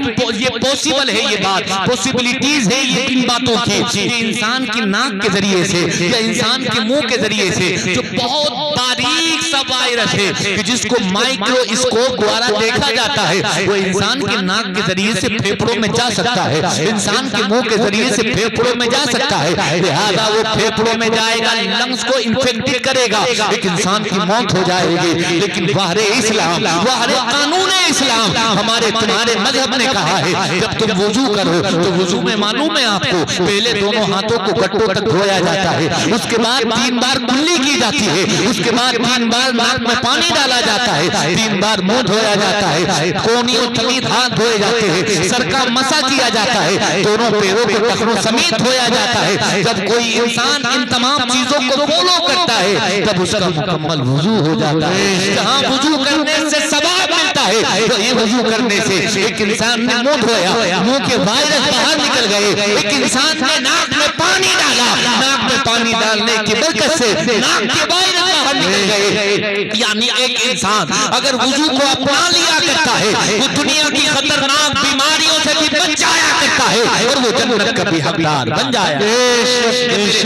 پوسیبل ہے، یہ بات پوسیبلیٹیز ہے یہ ان باتوں کی کہ انسان کی ناک کے ذریعے سے یا انسان کے منہ کے ذریعے سے جو بہت باریک سا وائرس ہے کہ جس کو مائکرو اسکوپ دوارا دیکھا جاتا ہے وہ انسان کے کے ناک کے ذریعے سے پھیپھڑوں میں جا سکتا ہے، انسان کے منہ کے ذریعے سے پھیپھڑوں میں جا سکتا ہے، لہذا وہ پھیپھڑوں میں جائے گا، لنگز کو انفیکٹ کرے گا، ایک انسان کی موت ہو جائے گی۔ لیکن باہر اسلام، باہر قانون اسلام، ہمارے تمہارے مذہب نے کہا ہے جب تم وضو کرو تو وضو میں معلوم ہے آپ کو پہلے دونوں ہاتھوں کو گٹوں تک دھویا جاتا ہے، اس کے بعد 3 بار کلی کی جاتی ہے، اس کے بعد 3 بار ناک میں پانی ڈالا جاتا ہے، 3 بار منہ دھویا جاتا ہے، کونی اور تمیز ہاتھ دھوئے جاتے ہیں، سر کا مسا کیا جاتا ہے، دونوں پیروں کے ٹخنوں سمیت دھویا جاتا ہے۔ جب کوئی انسان ان تمام چیزوں کو فالو کرتا ہے تب اس کا مکمل وضو ہو جاتا ہے۔ جہاں وضو کرنے سے ثواب ملتا ہے تو یہ وضو کرنے سے ایک انسان نے منہ دھویا، منہ کے وائرس باہر نکل گئے، ایک انسان نے ناک میں پانی ڈالا، ناک میں پانی ڈالنے کی برکت سے ناک کے وائرس باہر نکل گئے۔ یعنی ایک انسان اگر وضو کو اپنا لیا کرتا ہے وہ دنیا کی خطرناک بیماریوں سے بھی بچ جایا کرتا ہے اور وہ جنت کا بھی حقدار بن جایا۔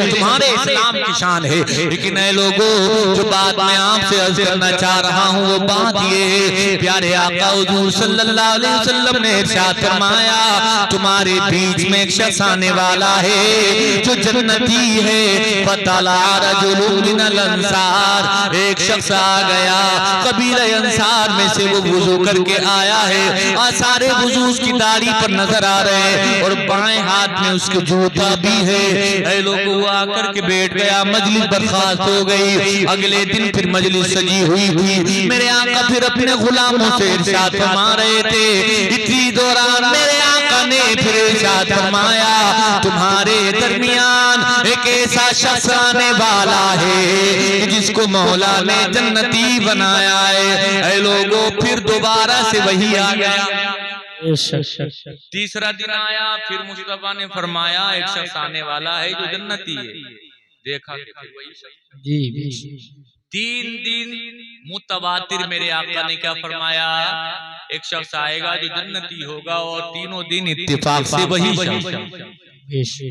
تمہارے اسلام کی شان ہے۔ لیکن اے لوگوں جو بات میں آپ سے عرض کرنا چاہ رہا ہوں وہ بات یہ ہے، پیارے آقا حضور صلی اللہ علیہ وسلم نے ارشاد فرمایا تمہارے بیچ میں ایک شخص آنے والا ہے جو جنتی ہے۔ فَطَلَعَ رَجُلٌ مِّنَ الْأَنصَارِ، ایک شخص آ گیا قبیلہ انصار میں سے، وہ وضو کر کے آیا ہے، آثار وضو اس کی داڑھی پر نظر آ رہے ہیں اور بائیں ہاتھ میں اس کے جوتا بھی ہے۔ اے لوگوں وہ آ کر کے بیٹھ گیا، مجلس برخاست ہو گئی۔ اگلے دن پھر مجلس سجی ہوئی تھی، میرے آقا پھر اپنے غلاموں سے ارشاد فرما رہے تھے، اسی دوران میرے آقا نے پھر ارشاد فرمایا تمہارے درمیان ایک ایسا شخص آنے والا ہے جس کو مولا نے جنتی بنایا ہے۔ اے لوگوں پھر دوبارہ سے وہی آ گیا، تیسرا دن آیا، پھر مصطفیٰ نے فرمایا ایک شخص آنے والا ہے جو جنتی ہے۔ دیکھا کہ پھر وہی شخص 3 دن متواتر میرے آقا نے کیا فرمایا، ایک شخص آئے گا جو جنتی ہوگا، اور تینوں دن اتفاق سے وہی شخص۔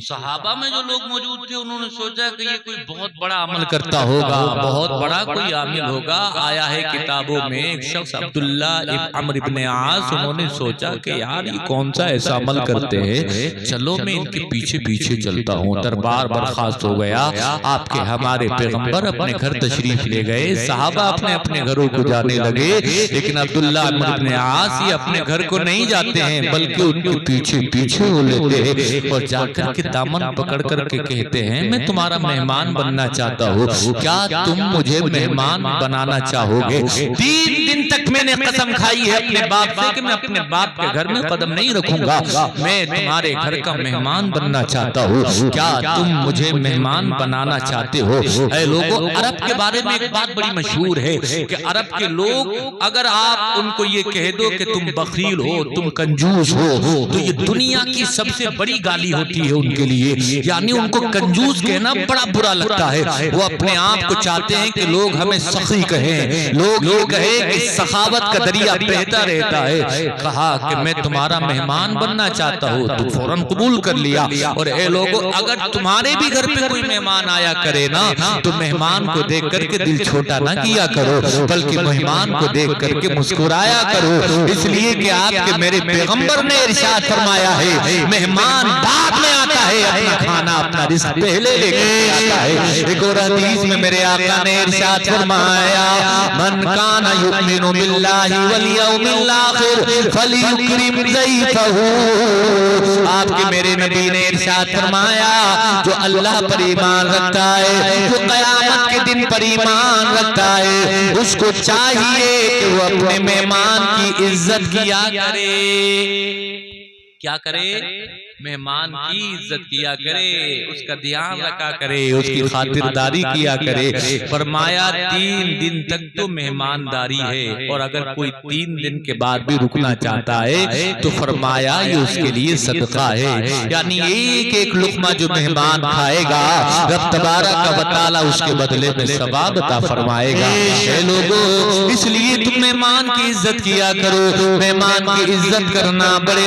صحابہ میں جو لوگ موجود تھے انہوں نے سوچا کہ یہ کوئی بہت بڑا عمل کرتا ہوگا، بہت بڑا کوئی عامل ہوگا۔ آیا ہے کتابوں میں ایک شخص عبداللہ ابن عمرو ابن عاص، انہوں نے سوچا کہ یار یہ کون سا ایسا عمل کرتے ہیں، چلو میں ان کے پیچھے پیچھے چلتا ہوں۔ دربار برخاست ہو گیا، آپ کے ہمارے پیغمبر اپنے گھر تشریف لے گئے، صحابہ اپنے اپنے گھروں کو جانے لگے، لیکن عبداللہ ابن عاص یہ اپنے گھر کو نہیں جاتے ہیں بلکہ ان کے پیچھے پیچھے ہو لیتے ہیں اور جا کر کے دامن پکڑ کر کے کہتے ہیں میں تمہارا مہمان بننا چاہتا ہوں، کیا تم مجھے مہمان بنانا چاہو گے؟ 3 دن تک میں نے قسم کھائی ہے اپنے باپ سے کہ میں اپنے باپ کے گھر میں قدم نہیں رکھوں گا، میں تمہارے گھر کا مہمان بننا چاہتا ہوں، کیا تم مجھے مہمان بنانا چاہتے ہو؟ اے لوگوں عرب کے بارے میں ایک بات بڑی مشہور ہے کہ عرب کے لوگ اگر آپ ان کو یہ کہہ دو کہ تم بخیل ہو، تم کنجوس ہو، تو یہ دنیا کی سب سے بڑی گالی ہوتی ہے ان کے لیے، یعنی ان کو کنجوس کہنا بڑا برا لگتا ہے۔ وہ اپنے آپ کو چاہتے ہیں کہ لوگ ہمیں سخی کہیں، لوگ یہ کہیں کہ سخاوت کا دریا بہتا رہتا ہے۔ کہا کہ میں تمہارا مہمان بننا چاہتا ہوں، تو فوراً قبول کر لیا۔ اور اے لوگوں اگر تمہارے بھی گھر پہ کوئی مہمان آیا کرے نا تو مہمان کو دیکھ کر کے دل چھوٹا نہ کیا کرو، بلکہ مہمان کو دیکھ کر کے مسکرایا کرو، اس لیے کہ آپ کے میرے پیغمبر نے ارشاد فرمایا ہے مہمان بعد میں آتا ہے، اپنا کھانا اپنا رزق پہلے لے کے آتا ہے۔ ایک اور حدیث میں میرے آقا نے ارشاد فرمایا من کان یؤمن باللہ والیوم الاخر فلیکرم ضیفہ، آپ کے میرے نبی نے ارشاد فرمایا جو اللہ پر ایمان رکھتا ہے، جو قیامت کے دن پر ایمان رکھتا ہے، اس کو چاہیے کہ وہ اپنے مہمان کی عزت کیا کرے، کیا کرے؟ مہمان کی عزت کیا کرے، اس کا دھیان رکھا کرے، اس کی خاطرداری کیا کرے۔ فرمایا 3 دن تک تو مہمانداری ہے، اور اگر کوئی 3 دن کے بعد بھی رکنا چاہتا ہے تو فرمایا یہ اس کے لیے صدقہ ہے، یعنی ایک ایک لقمہ جو مہمان کھائے گا رب تبارک و تعالی اس کے بدلے میں ثواب عطا فرمائے گا۔ اے لوگوں اس لیے تم مہمان کی عزت کیا کرو، مہمان کی عزت کرنا بڑے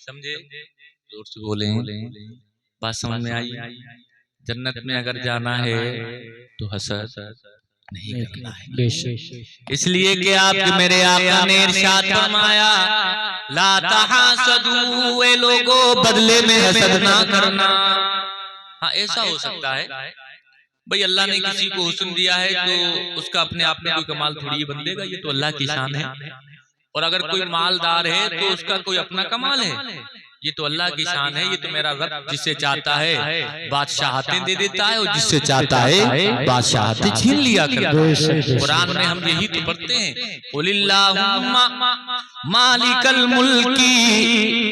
سمجھے زور سے بولیں بات سمجھ میں آئی جنت میں اگر جانا ہے تو حسد نہیں کرنا ہے اس لیے کہ آپ کے میرے آقا نے ارشاد فرمایا لا تحاسدوا اے لوگو بدلے میں حسد نہ کرنا ہاں ایسا ہو سکتا ہے بھئی اللہ نے کسی کو حسن دیا ہے تو اس کا اپنے آپ میں کوئی کمال تھوڑی بندے گا یہ تو اللہ کی شان ہے اور اگر کوئی مالدار ہے تو اس کا کوئی اپنا کمال ہے یہ تو اللہ کی شان ہے یہ تو میرا رب جس سے چاہتا ہے بادشاہتیں دے دیتا ہے اور جس سے چاہتا ہے بادشاہتیں چھین لیا کرتا ہے قرآن میں ہم یہی تو پڑھتے ہیں قُلِ اللَّهُمَّ مَالِكَ الْمُلْكِ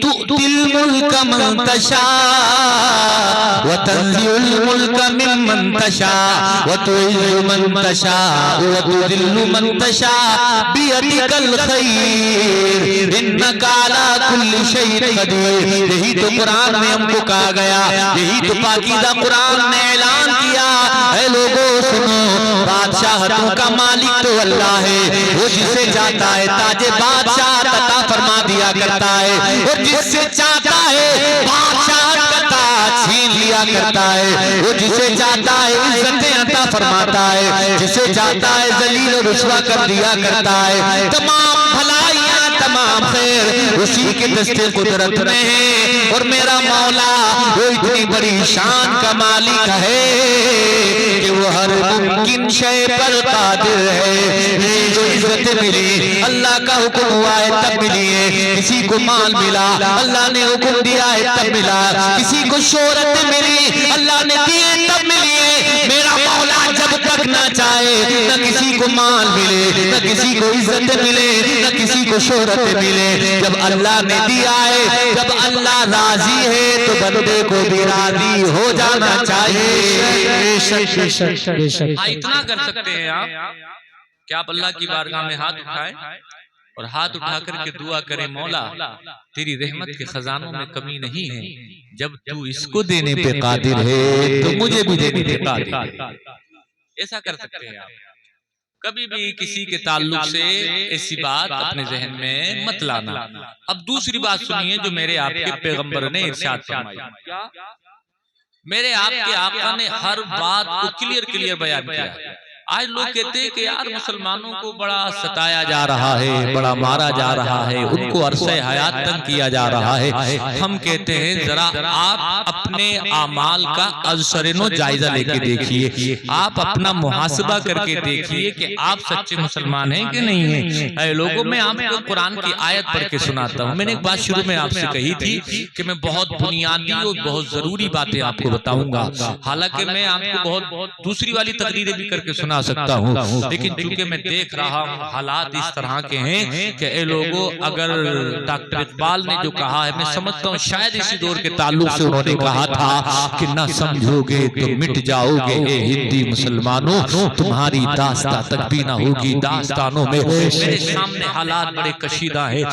تُؤْتِي الْمُلْكَ مَن تَشَاءُ وَتَنزِعُ الْمُلْكَ مِمَّن تَشَاءُ وَتُعِزُّ مَن تَشَاءُ وَتُذِلُّ مَن تَشَاءُ بِيَدِكَ الْخَيْرُ إِنَّكَ عَلَى كُلِّ شَيْءٍ قَدِيرٌ یہی تو قرآن میں ہم کو کہا گیا یہی تو پاکیزہ قرآن نے اعلان کیا اے لوگوں سنو بادشاہتوں کا مالک تو اللہ ہے وہ جسے چاہتا ہے تاج بادشاہ عطا فرما دیا کرتا ہے اور جس سے چاہتا ہے بادشاہ عطا چھین لیا کرتا ہے وہ جسے چاہتا ہے عزتیں عطا فرماتا ہے جسے چاہتا ہے ذلیل و رسوا کر دیا کرتا ہے تمام بھلائیاں تمام خیر اسی کے دستے قدرت میں ہے اور میرا مولا وہ اتنی بڑی شان کا مالک ہے کہ وہ ہر ممکن شے پر قادر ہے جو عزت ملی اللہ کا حکم ہوا ہے تب ملی ہے کسی کو مال ملا اللہ نے حکم دیا ہے تب ملا کسی کو شہرت ملی اللہ نے دی ہے تب ملی ہے میرا مولا جب تک نہ چاہے نہ کسی کو مال ملے نہ کسی کو عزت ملے نہ کسی کو شہرت ملے جب اللہ نے دیا ہے جب اللہ راضی ہے تو بندے کو بھی راضی ہو جانا چاہیے اتنا کر سکتے ہیں آپ کہ آپ اللہ کی بارگاہ میں ہاتھ اٹھائیں اور ہاتھ اٹھا کر کے دعا کریں مولا تیری رحمت کے خزانوں میں کمی نہیں ہے جب تو اس کو دینے پہ قادر ہے تو مجھے بھی دینے پہ قادر ہے ایسا کر سکتے ہیں آپ کبھی بھی کسی کے تعلق سے ایسی بات اپنے ذہن میں مت لانا اب دوسری بات سنیے جو میرے آپ کے پیغمبر نے ارشاد فرمائی میرے آپ کے آقا نے ہر بات کو کلیئر بیان کیا آج لوگ کہتے ہیں کہ یار مسلمانوں کو بڑا ستایا جا رہا ہے بڑا مارا جا رہا ہے ان کو عرصہ حیات تنگ کیا جا رہا ہے ہم کہتے ہیں ذرا آپ اپنے اعمال کا ازسرنو جائزہ لے کے دیکھیے آپ اپنا محاسبہ کر کے دیکھیے کہ آپ سچے مسلمان ہیں کہ نہیں ہیں اے لوگوں میں آپ کو قرآن کی آیت پڑھ کے سناتا ہوں میں نے ایک بات شروع میں آپ سے کہی تھی کہ میں بہت بنیادی اور بہت ضروری باتیں آپ کو بتاؤں گا حالانکہ میں آپ کو بہت دوسری والی تقریریں بھی کر کے سنا سکتا ہوں لیکن چونکہ میں دیکھ رہا ہوں حالات اس طرح کے ہیں کہ اے لوگوں اگر ڈاکٹر اقبال نے جو کہا ہے میں سمجھتا ہوں شاید اسی دور کے تعلق سے انہوں نے کہا تھا کہ نہ سمجھو گے تو مٹ جاؤ گے اے ہندی مسلمانوں تمہاری داستان تک بھی نہ ہوگی داستانوں میں میرے سامنے حالات بڑے کشیدہ ہیں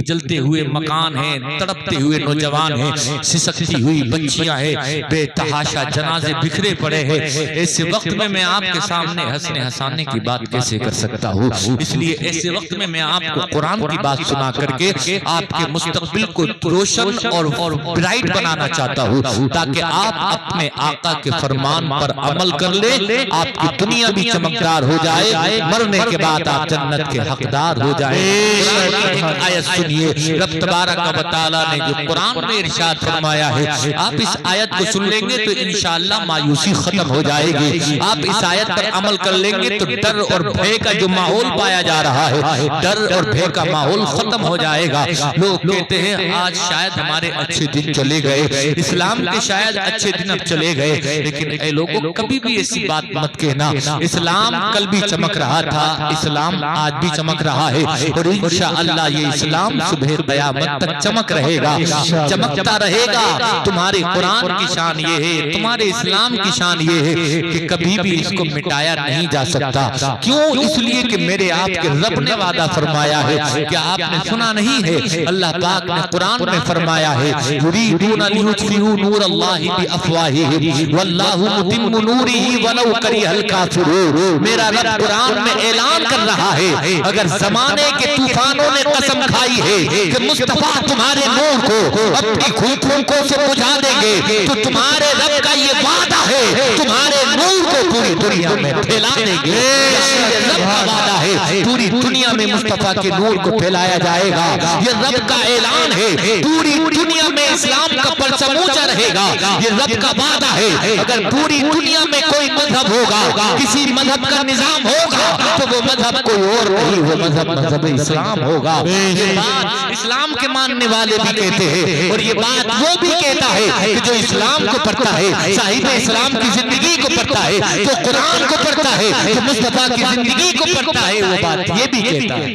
جلتے ہوئے مکان ہیں تڑپتے ہوئے نوجوان ہیں سسکتی ہوئی بچیاں ہیں بے تحاشا جنازے بکھرے پڑے ہیں ایسے وقت میں آپ کے سامنے ہنسنے ہنسانے کی بات کیسے کر سکتا ہوں اس لیے ایسے وقت میں آپ کو قرآن کی بات سنا کر کے آپ کے مستقبل کو روشن اور برائٹ بنانا چاہتا ہوں تاکہ آپ اپنے آقا کے فرمان پر عمل کر لیں آپ کی دنیا بھی چمکدار ہو جائے مرنے کے بعد آپ جنت کے حقدار ہو جائیں آیت سنیے رب تبارک و تعالی نے جو قرآن میں ارشاد فرمایا ہے آپ اس آیت کو سن لیں گے تو انشاءاللہ مایوسی ختم ہو جائے گی آپ اس آیت پر عمل کر لیں گے تو ڈر اور بھے کا جو ماحول پایا جا رہا ہے، ڈر اور بھے کا ماحول ختم ہو جائے گا۔ لوگ کہتے ہیں آج شاید ہمارے اچھے دن چلے گئے، اسلام کے شاید اچھے دن اب چلے گئے، لیکن اے لوگوں کبھی بھی ایسی بات مت کہنا۔ اسلام کل بھی چمک رہا تھا، اسلام آج بھی چمک رہا ہے، اور انشاءاللہ یہ اسلام صبح قیامت تک چمک رہے گا، چمکتا رہے گا۔ تمہارے قرآن کی شان یہ ہے، تمہارے اسلام کی شان یہ ہے کہ کبھی بھی اس کو مٹایا نہیں جا سکتا۔ کیوں؟ اس لیے کہ میرے آپ کے رب نے وعدہ فرمایا ہے کہ آپ نے سنا نہیں ہے، اللہ پاک نے قرآن میں فرمایا ہے یریدون لیطفئوا نور اللہ بافواہہم واللہ متم نورہ ولو کرہ الکافرون۔ میرا رب قرآن میں اعلان کر رہا ہے اگر زمانے کے طوفانوں نے قسم کھائی ہے کہ مصطفیٰ تمہارے نور کو اپنی پھونکوں سے بجھا دیں گے، تو تمہارے رب کا یہ وعدہ ہے تمہارے نور کو پوری دنیا میں پھیلا دیں گے۔ رب کا وعدہ ہے پوری دنیا میں مصطفیٰ کے نور کو پھیلایا جائے گا، یہ رب کا اعلان ہے پوری دنیا میں اسلام کا پرچم اونچا رہے گا، یہ رب کا وعدہ ہے اگر پوری دنیا میں کوئی مذہب ہوگا، کسی مذہب کا نظام ہوگا، تو وہ مذہب کوئی اور نہیں، وہ مذہب اسلام ہوگا۔ یہ بات اسلام کے ماننے والے بھی کہتے ہیں، اور یہ بات وہ بھی کہتا ہے کہ جو اسلام کو پڑھتا ہے، صاحب اسلام کی زندگی کو پڑھتا ہے، جو قرآن کو پڑھتا ہے، جو مصطفیٰ کی زندگی کو پڑھتا ہے، وہ بات یہ بھی کہتا ہے۔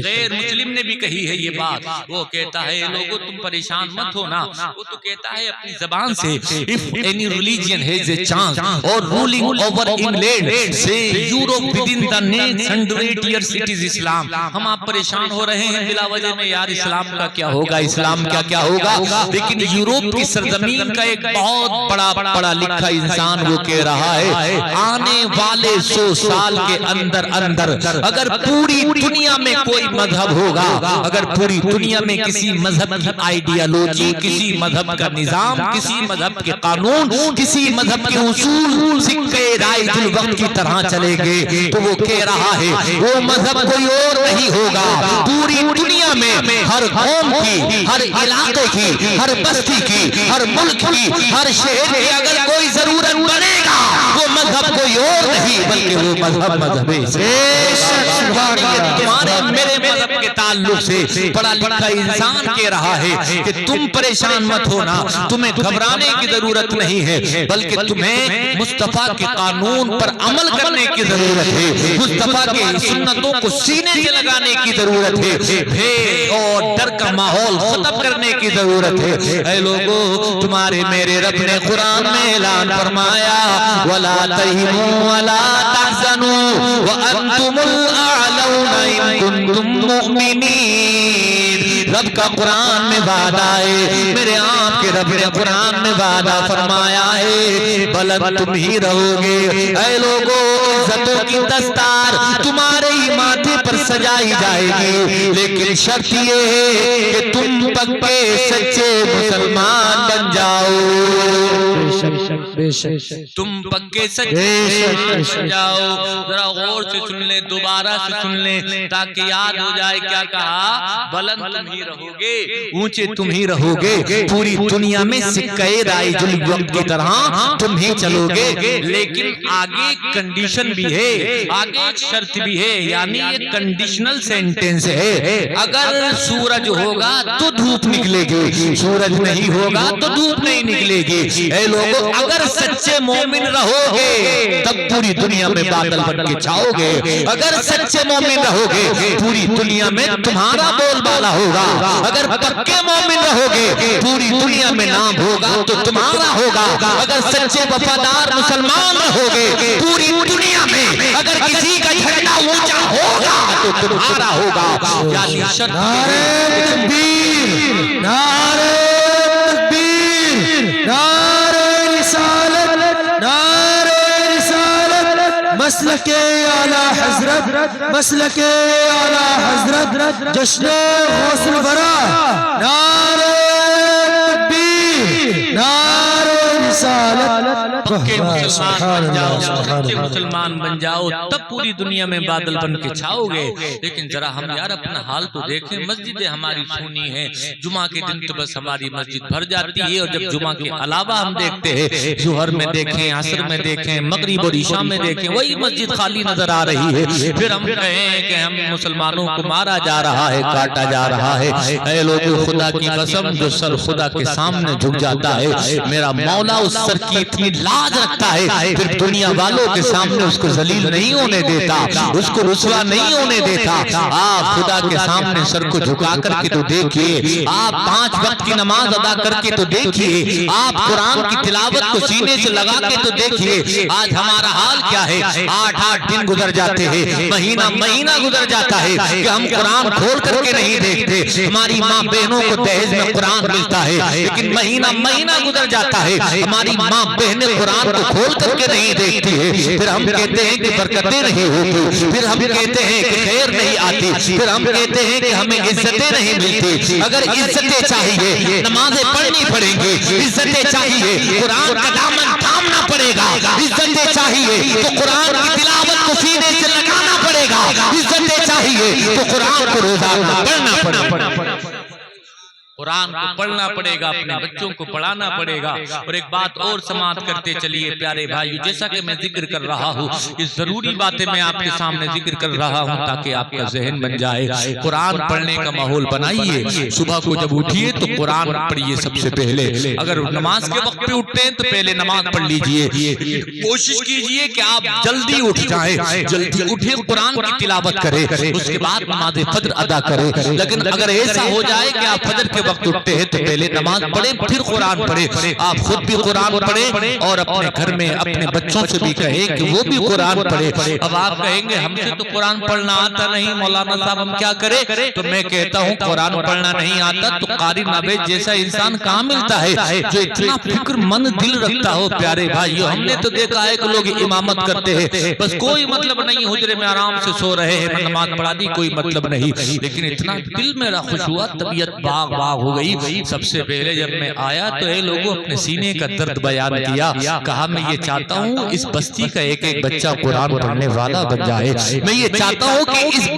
غیر مسلم نے بھی کہی ہے یہ بات، وہ کہتا ہے لوگوں تم پریشان مت ہونا، وہ تو کہتا ہے اپنی زبان سے if any religion has a chance or ruling over England say Europe within the next 100 years it is Islam۔ ہم آپ پریشان ہو رہے ہیں بلا وجہ میں، یار اسلام کا کیا ہوگا، اسلام کا کیا ہوگا، لیکن یوروپ کی سرزمین کا ایک بہت بڑا پڑھا لکھا انسان وہ کہہ رہا ہے آنے والے 100 سال کے اندر اگر پوری دنیا میں کوئی مذہب ہوگا، اگر پوری دنیا میں کسی مذہب کی آئیڈیالوجی، کسی مذہب کا نظام، کسی مذہب کے قانون، کسی مذہب کے اصول سکے رائج الوقت کی طرح چلے گے، تو وہ کہہ رہا ہے وہ مذہب کوئی اور نہیں ہوگا، پوری دنیا میں ہر قوم کی، ہر علاقے کی، ہر بستی کی، ہر ملک کی، ہر شہر کی اگر کوئی ضرورت بنے گا، وہ مذہب کوئی اور نہیں بلکہ وہ مذہب تمہارے میرے مذہب کے تعلق سے پڑھا لکھا انسان کہہ رہا ہے کہ تم پریشان مت ہونا، تمہیں گھبرانے کی ضرورت نہیں ہے، بلکہ تمہیں مصطفیٰ کے قانون پر عمل کرنے کی ضرورت ہے، مصطفیٰ کی سنتوں کو سینے سے لگانے کی ضرورت ہے، بھے اور ڈر کا ماحول ختم کرنے کی ضرورت ہے۔ اے لوگو تمہارے میرے رب نے قرآن میں اعلان فرمایا وَلَا تَهِنُوا وَلَا تَحْزَنُوا وَأَنْتُمُ الْأَعْلَوْنَ إِن كُنتُم مُؤْمِنِينَ۔ رب کا قرآن میں وعدہ ہے، میرے آپ کے رب نے قرآن میں وعدہ فرمایا ہے بلند تم ہی رہو گے۔ اے لوگو عزتوں کی دستار تمہارے ہی ماتھے پر سجائی جائے گی، لیکن شرط یہ ہے کہ تم پکے سچے مسلمان بن جاؤ، تم پکے سچے بن جاؤ۔ ذرا غور سے سن لیں، دوبارہ سے سن لیں تاکہ یاد ہو جائے کیا کہا، بلند تم ہی رہو گے، اونچے تم ہی رہو گے، پوری دنیا میں سکے رائج الوقت کی طرح تم ہی چلو گے، لیکن آگے کنڈیشن بھی ہے، آگے ایک شرط بھی ہے، یعنی یہ کنڈیشنل سینٹنس ہے، اگر سورج ہوگا تو دھوپ نکلے گی، سورج نہیں ہوگا تو دھوپ نہیں نکلے گی۔ اے لوگو اگر سچے مومن رہو گے تب پوری دنیا میں بادل بن کے چھاؤ گے، اگر سچے مومن رہو گے پوری دنیا میں تمہارا بول بالا ہوگا، اگر پکے مومن رہو گے پوری دنیا میں نام ہوگا تو تمہارا ہوگا، اگر سچے وفادار مسلمان رہو گے پوری دنیا میں اگر کسی کا جھنڈا اونچا ہوگا تو تمہارا ہوگا۔ یعنی نعرہ تکبیر، نعرہ تکبیر، نعرہ رسالت، نعرہ رسالت، مسلک اعلی حضرت، مسلک اعلی حضرت جشن غوث الورا، نعرہ تکبیر، نعرہ رسالت پکے مسلمان بن جاؤ تب پوری دنیا میں بادل بن کے چھاؤ گے. لیکن ذرا ہم یار اپنا حال تو دیکھیں. مسجدیں ہماری سونی ہیں, جمعہ کے دن تو بس ہماری مسجد بھر جاتی ہے, اور جب جمعہ کے علاوہ ہم دیکھتے ہیں ظہر میں دیکھیں, عصر میں دیکھیں, مغرب اور عشاء میں دیکھیں, وہی مسجد خالی نظر آ رہی ہے. پھر ہم کہیں کہ ہم مسلمانوں کو مارا جا رہا ہے, کاٹا جا رہا ہے. اے لوگوں, خدا کی قسم, جو سر خدا کے سامنے جھک جاتا ہے, میرا مولا اس سر کی اتنی لاج رکھتا ہے, پھر دنیا والوں کے سامنے اس کو ذلیل نہیں ہونے دیتا, اس کو رسوا نہیں ہونے دیتا. آپ خدا کے سامنے سر کو جھکا کر کے تو دیکھیے, آپ 5 وقت کی نماز ادا کر کے تو دیکھیے, آپ قرآن کی تلاوت کو سینے سے لگا کے تو دیکھیے. آج ہمارا حال کیا ہے؟ 8 دن گزر جاتے ہیں, مہینہ گزر جاتا ہے کہ ہم قرآن کھول کر کے نہیں دیکھتے. ہماری ماں بہنوں کو دہیج میں قرآن ملتا ہے, لیکن مہینہ گزر جاتا ہے, ہماری ماں بہنیں قرآن کو کھول کر کے نہیں دیکھتی ہے. پھر ہم کہتے ہیں کہ برکتیں نہیں ہوتی, پھر ہم کہتے ہیں کہ خیر نہیں آتی, پھر ہم کہتے ہیں کہ ہمیں عزتیں نہیں ملتی. اگر عزتیں چاہیے نمازیں پڑھنی پڑیں گی, عزتیں چاہیے قرآن کا دامن تھامنا پڑے گا, عزتیں چاہیے تو قرآن کی تلاوت کو سینے سے لگانا پڑے گا, عزتیں چاہیے تو قرآن کو روزانہ پڑھنا پڑے گا, قرآن کو پڑھنا پڑے گا, اپنے بچوں کو پڑھانا پڑے گا. اور ایک بات اور سماعت کرتے چلیے پیارے بھائیو, جیسا کہ میں ذکر کر رہا ہوں, اس ضروری باتیں میں آپ کے سامنے ذکر کر رہا ہوں تاکہ آپ کا ذہن بن جائے. قرآن پڑھنے کا ماحول بنائیے, صبح کو جب اٹھیے تو قرآن پڑھیے سب سے پہلے. اگر نماز کے وقت پہ اٹھتے ہیں تو پہلے نماز پڑھ لیجئے, کوشش کیجئے کہ آپ جلدی اٹھ جائیں, جلدی اٹھیں, قرآن کی تلاوت کریں, اس کے بعد نماز فجر ادا کریں. لیکن اگر ایسا ہو جائے کہ آپ فجر کے وقت اٹھتے ہیں تو پہلے نماز پڑھیں پھر قرآن پڑھیں, آپ خود بھی قرآن پڑھیں اور اپنے گھر میں اپنے بچوں سے بھی کہیں کہ وہ بھی قرآن پڑھیں. اب آپ کہیں گے ہم سے تو قرآن پڑھنا آتا نہیں مولانا صاحب, ہم کیا کریں؟ تو میں کہتا ہوں قرآن پڑھنا نہیں آتا تو قاری نابیج جیسا انسان کہاں ملتا ہے جو اتنا فکر مند دل رکھتا ہو. پیارے بھائیو, ہم نے تو دیکھا ہے کہ لوگ امامت کرتے ہیں, بس کوئی مطلب نہیں, حجرے میں آرام سے سو رہے ہیں, نماز پڑھا دی, کوئی مطلب نہیں, لیکن اتنا دل میرا خوش ہوا, طبیعت باغ ہو گئی. سب سے پہلے جب میں آیا تو اے لوگوں اپنے سینے کا درد بیان کیا, کہا میں یہ چاہتا ہوں اس بستی کا ایک بچہ قرآن پڑھنے والا بن جائے, میں یہ چاہتا ہوں کہ اس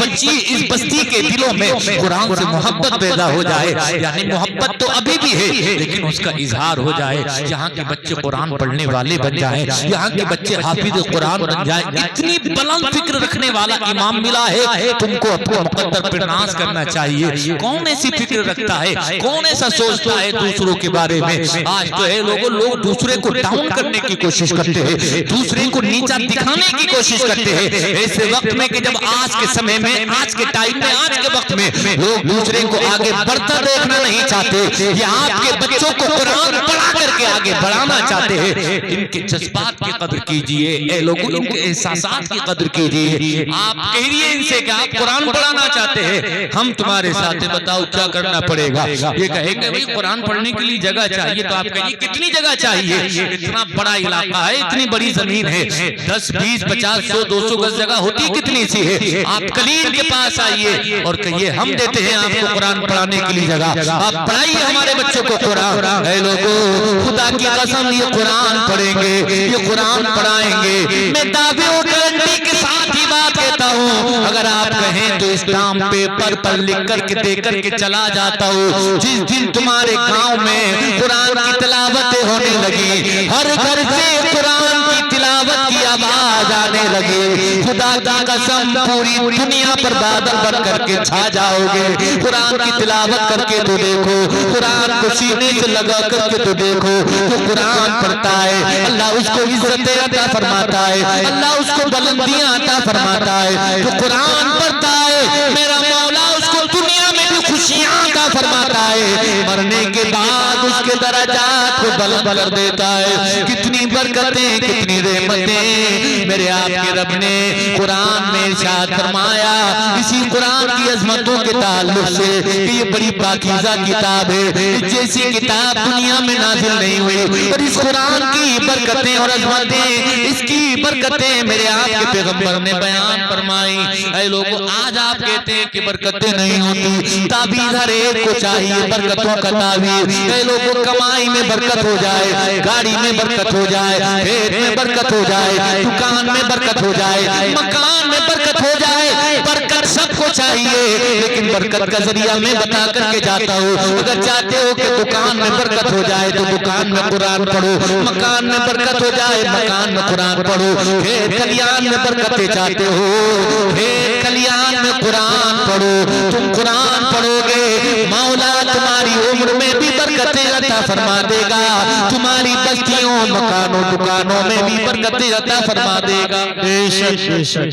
بستی کے دلوں میں قرآن سے محبت پیدا ہو جائے. یعنی محبت تو ابھی بھی ہے لیکن اس کا اظہار ہو جائے, یہاں کے بچے قرآن پڑھنے والے بن جائیں, یہاں کے بچے حافظ قرآن بن جائیں. اتنی بلند فکر رکھنے والا امام ملا ہے, تم کو اپنے مقدر پر ناز کرنا چاہیے. کون ایسی فکر رکھتا ہے, کون ایسا سوچتا ہے دوسروں کے بارے میں؟ آج تو ہے لوگ دوسرے کو ڈاؤن کرنے کی کوشش کرتے ہیں, دوسرے کو نیچا دکھانے کی کوشش کرتے ہیں. ایسے وقت میں کہ جب آج کے سمے میں, آج کے ٹائم میں, آج کے وقت میں لوگ دوسرے کو آگے بڑھتا دیکھنا نہیں چاہتے, یہ آپ کے بچوں کو قرآن پڑھا کر کے آگے بڑھانا چاہتے ہیں. ان کے جذبات کی قدر کیجئے اے لوگوں, ان کے احساسات کی قدر کیجئے. آپ کہیے ان سے کہ آپ قرآن پڑھانا چاہتے ہیں, ہم تمہارے ساتھ بتاؤ کیا کرنا پڑے گا. یہ کہیں گے بھئی قرآن پڑھنے کے لیے جگہ چاہیے, تو آپ کہیے کتنی جگہ چاہیے؟ اتنا بڑا علاقہ ہے, اتنی بڑی زمین ہے, 10 20 50 100 200 گز جگہ ہوتی کتنی سی ہے. آپ کلیل کے پاس آئیے اور کہیے ہم دیتے ہیں آپ کو قرآن پڑھانے کے لیے جگہ, آپ پڑھائیے ہمارے بچوں کو قرآن. اے لوگوں, خدا کی قسم یہ قرآن پڑھیں گے, یہ قرآن پڑھائیں گے. میں دعوے اور گارنٹی کے ساتھ ہی بات کہتا ہوں, اگر آپ کہیں تو اسٹامپ پیپر پر لکھ کر کے دے کر کے چلا جاتا ہوں, جس دن تمہارے گاؤں میں قرآن کی تلاوتیں ہونے لگی, ہر گھر سے قرآن کی تلاوت کی آواز آنے لگی, خدا کی قسم پوری دنیا پر بادل بن کر کے چھا جاؤ گے. قرآن کی تلاوت کر کے تو دیکھو, قرآن کو سینے سے لگا کر کے تو دیکھو, تو قرآن پڑھتا ہے اللہ اس کو عزتیں عطا فرماتا ہے, اللہ اس کو بلندیاں عطا فرماتا ہے. تو قرآن پڑھتا ہے میرا مولا اس کو دنیا میں بھی خوشیاں عطا فرماتا ہے, مرنے کے بعد اس کے درجات کو بلند کر دیتا ہے. کتنی برکتیں, کتنی رحمتیں میرے آپ کے رب نے قرآن میں ارشاد فرمایا. اسی قرآن کی عظمتوں کے تعلق سے کہ یہ بڑی پاکیزہ کتاب ہے, جیسی کتاب دنیا میں نازل نہیں ہوئی, اور اس قرآن کی برکتیں اور عظمتیں, اس کی برکتیں میرے آپ کے پیغمبر نے بیان فرمائی. اے لوگوں, آج آپ کہتے ہیں کہ برکتیں نہیں ہوتی, تعبیر ہر ایک کو چاہیے برکتوں کا تعبیر. اے لوگوں, کمائی میں برکت ہو جائے، گاڑی میں برکت ہو جائے، کھیت میں برکت ہو جائے، دکان میں برکت ہو جائے، مکان میں برکت ہو جائے۔ برکت سب کو چاہیے، لیکن برکت کا ذریعہ میں بتا کر کے جاتا ہوں۔ اگر چاہتے ہو کہ دکان میں برکت ہو جائے تو دکان میں قرآن پڑھو، مکان میں برکت ہو جائے مکان میں قرآن پڑھو، کھیت کھلیان میں برکتیں چاہتے ہو، کھیت کھلیان میں قرآن پڑھو۔ تم قرآن پڑھو گے، مولا تمہاری عمر میں بھی برکتیں عطا فرما دے گا، تمہاری بستیوں مکانوں دکانوں میں بھی برکتیں عطا فرما دے گا۔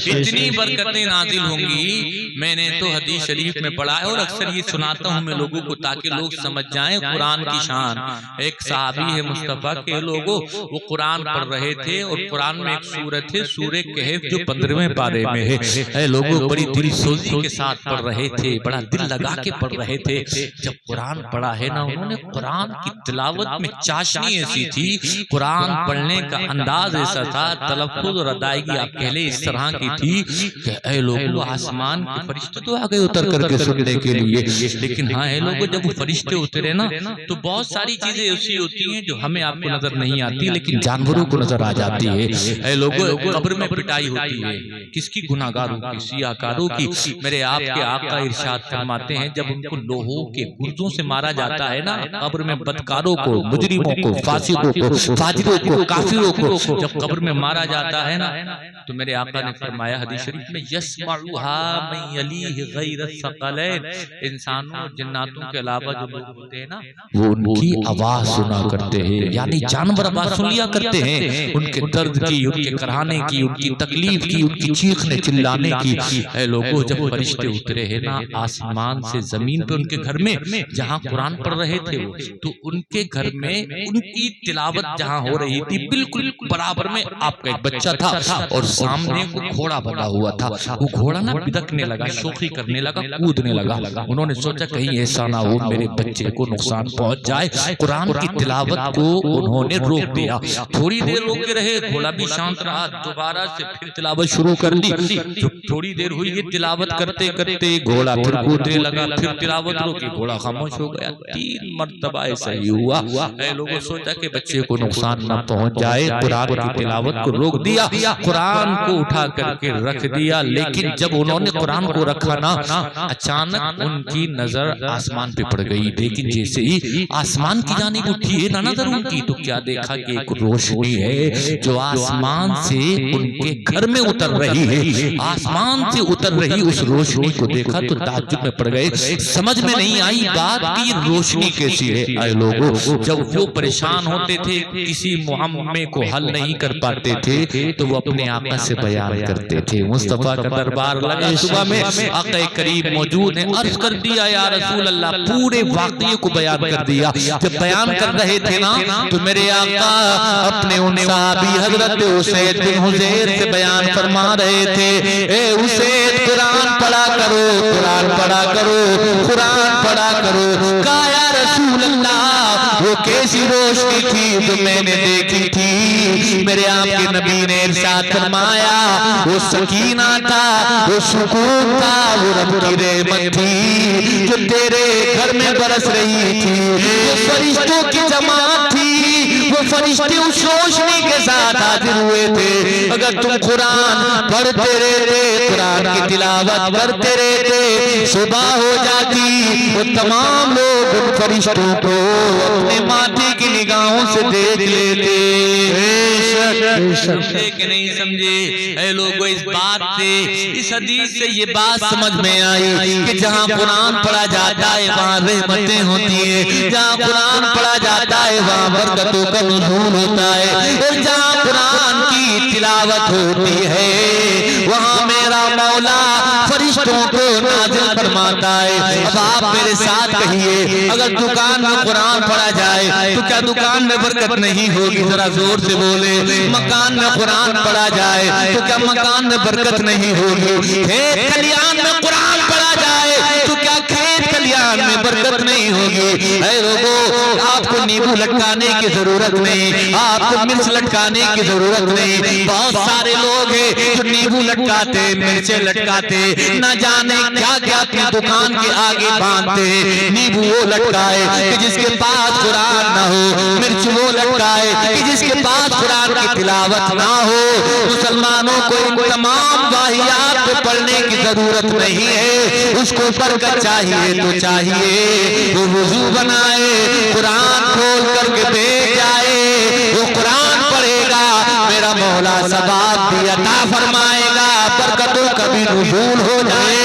اتنی برکتیں نازل ہوں گی۔ میں نے تو حدیث شریف میں پڑھا ہے اور اکثر یہ سناتا ہوں میں لوگوں کو تاکہ لوگ سمجھ جائیں قرآن کی شان۔ ایک صحابی ہے مصطفیٰ کے لوگوں، وہ قرآن پڑھ رہے تھے اور قرآن میں ایک سورت ہے سورہ کہف جو 15ویں پارے میں ہے۔ اے لوگوں بڑی دل سوزی کے ساتھ پڑھ رہے تھے، بڑا دل لگا کے پڑھ رہے تھے۔ جب قرآن پڑھا ہے نا، انہوں نے قرآن کی تلاوت میں چاشنی ایسی تھی، قرآن پڑھنے کا انداز ایسا تھا، تلفظ اور ادائیگی آپ کہہ لیں اس طرح کی تھی کہ اے لوگوں آسمان کے فرشتے تو آگئے اتر کر کے سننے کے لیے، لیکن ہاں اے لوگوں جب وہ فرشتے اترے نا تو بہت ساری چیزیں ایسی ہوتی ہیں جو ہمیں آپ کو نظر نہیں آتی لیکن جانوروں کو نظر آ جاتی ہے۔ اے لوگوں قبر میں پٹائی ہوتی ہے، کس کی؟ گناہگاروں کی، سیاہکاروں کی۔ میرے آپ کے آقا ارشاد فرماتے ہیں جب ان کو لوہوں کے گردوں سے مارا جاتا ہے نا قبر میں، بدکاروں کو، مجرموں کو، فاسقوں کو، فاجروں کو، کافروں کو جب قبر میں مارا جاتا ہے نا تو میرے آقا نے فرمایا حدیث شریف میں یسمعها من یلیہ غیر الثقلین، انسانوں اور جناتوں کے علاوہ جو لوگ ہوتے ہیں نا وہ ان کی آواز سنا کرتے ہیں، یعنی جانور آواز سن لیا کرتے ہیں، ان کے درد کی، ان کے کراہنے کی، ان کی تکلیف کی، ان کی چیخنے چلانے کی۔ اے لوگوں جب فرشتے اترے ہیں نا آسمان سے زمین پہ ان کے گھر میں جہاں قرآن پڑھ رہے تھے وہ، تو ان کے گھر میں ان کی تلاوت جہاں ہو رہی تھی بالکل برابر میں آپ کا ایک بچہ تھا اور سامنے کو گھوڑا بنا ہوا تھا۔ وہ گھوڑا نا بدکنے لگا، شوخی کرنے لگا، کودنے لگا۔ انہوں نے سوچا کہیں ایسا نہ ہو میرے بچے کو نقصان پہنچ جائے، قرآن کی تلاوت کو انہوں نے روک دیا۔ تھوڑی دیر روکے رہے، گھوڑا بھی شانت رہا، دوبارہ سے پھر تلاوت شروع کر دی۔ تھوڑی دیر ہوئی یہ تلاوت کرتے کرتے گھوڑا پھر کودنے لگا، پھر تلاوت روکی، گھوڑا خاموش ہو گیا۔ 3 مرتبہ ایسا ہی ہوا۔ اے لوگوں سوچا کہ بچے کو نقصان نہ پہنچ جائے، قرآن کی تلاوت کو روک دیا، قرآن کو اٹھا کر کے رکھ دیا۔ لیکن جب انہوں نے قرآن کو رکھا نا اچانک ان کی نظر آسمان پہ پڑ گئی، لیکن جیسے ہی آسمان کی جانب اٹھی ہے نا نظر ان کی تو کیا دیکھا کہ ایک روشنی ہے جو آسمان سے ان کے گھر میں اتر رہی ہے۔ آسمان سے اتر رہی اس روشنی کو دیکھا تو تعجب میں پڑ گئے، سمجھ میں نہیں آئی بات کی روشنی کیسی ہے۔ اے لوگوں جب وہ پریشان ہوتے تھے، کسی معمے کو حل نہیں کر پاتے تھے تو وہ اپنے آقا سے بیان کرتے تھے۔ مصطفیٰ کا دربار لگا، صبح میں آقا کریم موجود ہیں، عرض کر دیا یا رسول اللہ، پورے واقعے کو بیان کر دیا۔ جب بیان کر رہے تھے نا تو میرے آقا اپنے ان صحابی حضرت اسید بن حضیر سے بیان فرما رہے تھے، اے اسید قرآن پڑھا کرو، قرآن پڑھا کرو، قرآن پڑھا کرو۔ کہا یا رسول اللہ وہ کیسی روشنی تھی جو میں نے دیکھی تھی؟ میرے آپ کے نبی نے ارشاد فرمایا وہ سکینہ تھا، وہ سکون تھا، وہ رب کی رحمت تھی جو تیرے گھر میں برس رہی تھی، وہ فرشتوں کی جماعت تھی، وہ فرشتے اس روشنی کے ساتھ حاضر ہوئے تھے۔ اگر تم قرآن پڑھتے رہتے، قرآن کی تلاوت کرتے رہتے، صبح ہو جاتی وہ تمام لوگ ان فرشتوں کو اپنے ماتھے کی نگاہوں سے دیکھ لیتے۔ سمجھے کہ نہیں سمجھے؟ اے لوگوں اس بات سے، اس حدیث سے یہ بات سمجھ میں آئی کہ جہاں قرآن پڑھا جاتا ہے وہاں رحمتیں ہوتی ہیں، جہاں قرآن پڑھا جاتا ہے وہاں برکتوں کا نزول ہوتا ہے، اور جہاں قرآن کی تلاوت ہوتی ہے وہاں میرا مولا فرشتوں کو نازل فرماتا ہے۔ اب آپ میرے ساتھ کہیے اگر دکان میں قرآن پڑھا جائے تو کیا دکان میں برکت نہیں ہوگی؟ ذرا زور سے بولے۔ مکان میں قرآن پڑھا جائے تو کیا مکان میں برکت نہیں ہوگی؟ کھیت کھلیان میں قرآن پڑھا جائے تو کیا کھیت کھلیان میں برکت نہیں ہوگی؟ اے لوگوں آپ کو نیبو لٹکانے کی ضرورت نہیں، آپ کو مرچ لٹکانے کی ضرورت نہیں۔ بہت سارے لوگ ہیں جو نیبو لٹکاتے مرچیں لٹکاتے نہ جانے کیا کیا اپنی دکان کے آگے باندھتے نیبو وہ لٹکائے کہ جس کے پاس قرآن نہ ہو مرچ وہ لٹکائے کہ جس کے پاس قرآن کی تلاوت نہ ہو مسلمانوں کو ان تمام واہیات پہ پڑھنے کی ضرورت نہیں ہے اس کو برکت چاہیے تو چاہیے وہ وضو بنائے قرآن کھول کر کے بیٹھ جائے وہ قرآن پڑھے گا میرا مولا ثواب بھی عطا فرمائے گا برکتوں کا بھی نزول ہو جائے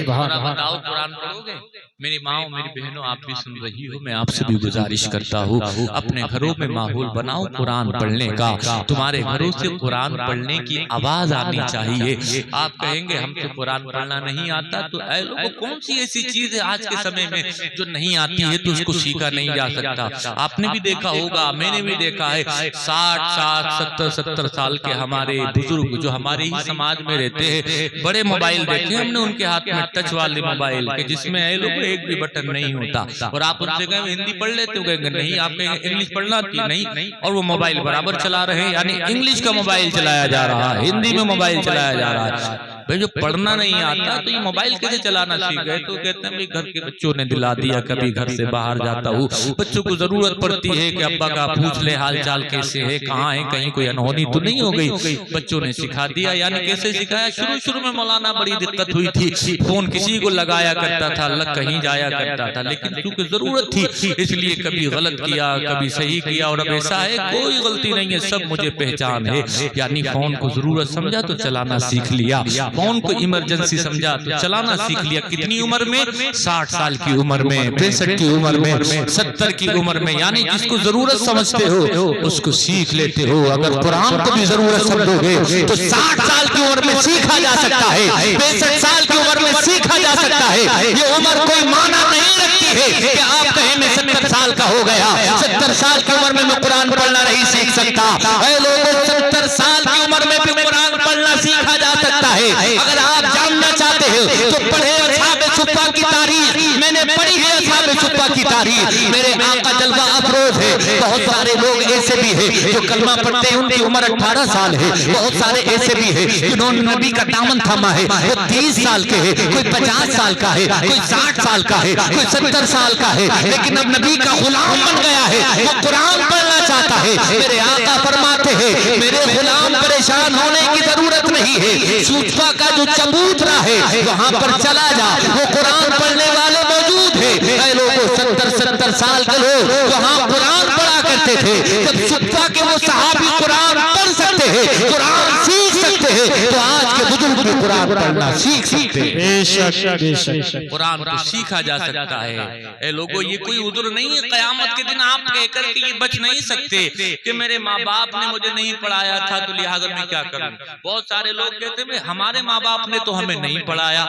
بتاؤ قرآن پڑھو گے میری ماں میری بہنوں آپ بھی سن رہی ہو میں آپ سے بھی گزارش کرتا ہوں اپنے گھروں میں ماحول بناؤ قرآن پڑھنے کا تمہارے گھروں سے قرآن پڑھنے کی آواز آنی چاہیے آپ کہیں گے ہم سے قرآن پڑھنا نہیں آتا تو اے لوگوں کون سی ایسی چیز ہے آج کے سمے میں جو نہیں آتی ہے تو اس کو سیکھا نہیں جا سکتا آپ نے بھی دیکھا ہوگا میں نے بھی دیکھا ہے 60 سال کے ہمارے بزرگ جو ہمارے ہی سماج میں رہتے ہیں بڑے موبائل دیکھے ہم نے ان کے ہاتھ میں ٹچ والے موبائل کے جس میں اے لوگ ایک بھی بٹن نہیں ہوتا اور آپ ان سے کہیں ہندی پڑھ لیتے ہو گئے نہیں آپ کہیں انگلش پڑھنا آتی نہیں اور وہ موبائل برابر چلا رہے ہیں یعنی انگلش کا موبائل چلایا جا رہا ہے ہندی میں موبائل چلایا جا رہا ہے بھئی جو پڑھنا نہیں آتا تو یہ موبائل کیسے چلانا سیکھ گئے تو کہتے ہیں گھر کے بچوں نے دلا دیا کبھی گھر سے باہر جاتا ہوں بچوں کو ضرورت پڑتی ہے کہ ابا کا پوچھ لے حال چال کیسے ہے کہاں ہے کہیں کوئی انہونی تو نہیں ہو گئی بچوں نے سکھا دیا یعنی کیسے سکھایا شروع میں مولانا بڑی دقت ہوئی تھی فون کسی کو لگایا کرتا تھا الگ کہیں جایا کرتا تھا لیکن کیونکہ ضرورت تھی اس لیے کبھی غلط کیا کبھی صحیح کیا اور اب ایسا ہے کوئی غلطی نہیں ہے سب مجھے پہچان ہے یعنی فون کو ضرورت سمجھا تو چلانا سیکھ لیا فون کو ایمرجنسی سمجھا تو چلانا سیکھ لیا کتنی عمر میں 60 سال کی عمر میں 65 کی عمر میں 70 کی عمر میں یعنی جس کو ضرورت سمجھتے ہو اس کو سیکھ لیتے ہو اگر قرآن کو بھی ضرورت سمجھو گے تو 60 سال کی عمر میں سیکھا جا سکتا ہے 65 سال کی عمر میں سیکھا جا سکتا ہے یہ عمر کوئی معنی نہیں رکھتی ہے کہ آپ کہیں میں 70 سال کا ہو گیا 70 سال کی عمر میں قرآن پڑھنا نہیں سیکھ سکتا اے لوگوں 70 سال کی عمر میں بھی قرآن پڑھنا سیکھا جا سکتا ہے اگر آپ جاننا چاہتے ہو تو پڑھے اصحاب صفہ کی تاریخ میں نے پڑھی ہے اصحاب صفہ کی تاریخ میرے آقا جلوہ افروز ہے بہت سارے لوگ ایسے بھی ہیں جو کلمہ پڑھتے ہیں ان کی عمر 18 سال ہے بہت سارے ایسے بھی ہیں جنہوں نے نبی کا دامن تھاما ہے وہ 30 سال کے ہیں کوئی 50 سال کا ہے کوئی 60 سال کا ہے کوئی 70 سال کا ہے لیکن اب نبی کا غلام بن گیا ہے وہ قرآن پڑھنا چاہتا ہے میرے آقا فرماتے ہیں میرے غلام پریشان ہونے کی ضرورت نہیں ہے صفہ کا جو چبوترا ہے وہاں پر چلا جا وہ قرآن پڑھنے والے موجود ہیں اے لوگوں 70 سال کے لوگ وہاں قرآن پڑھا کرتے تھے جب صفہ کے وہ صحابی قرآن پڑھ سکتے ہیں قرآن سیکھ سکتے ہیں تو آج کے بزرگ بھی قرآن پڑھنا سیکھ سکتے ہیں بے شک قرآن کو سیکھا جا سکتا ہے اے لوگوں یہ کوئی عذر نہیں ہے قیامت کے دن آپ کہہ کر کے یہ بچ نہیں سکتے کہ میرے ماں باپ نے مجھے نہیں پڑھایا تھا تو لہٰذا میں کیا کروں بہت سارے لوگ کہتے ہیں ہمارے ماں باپ نے تو ہمیں نہیں پڑھایا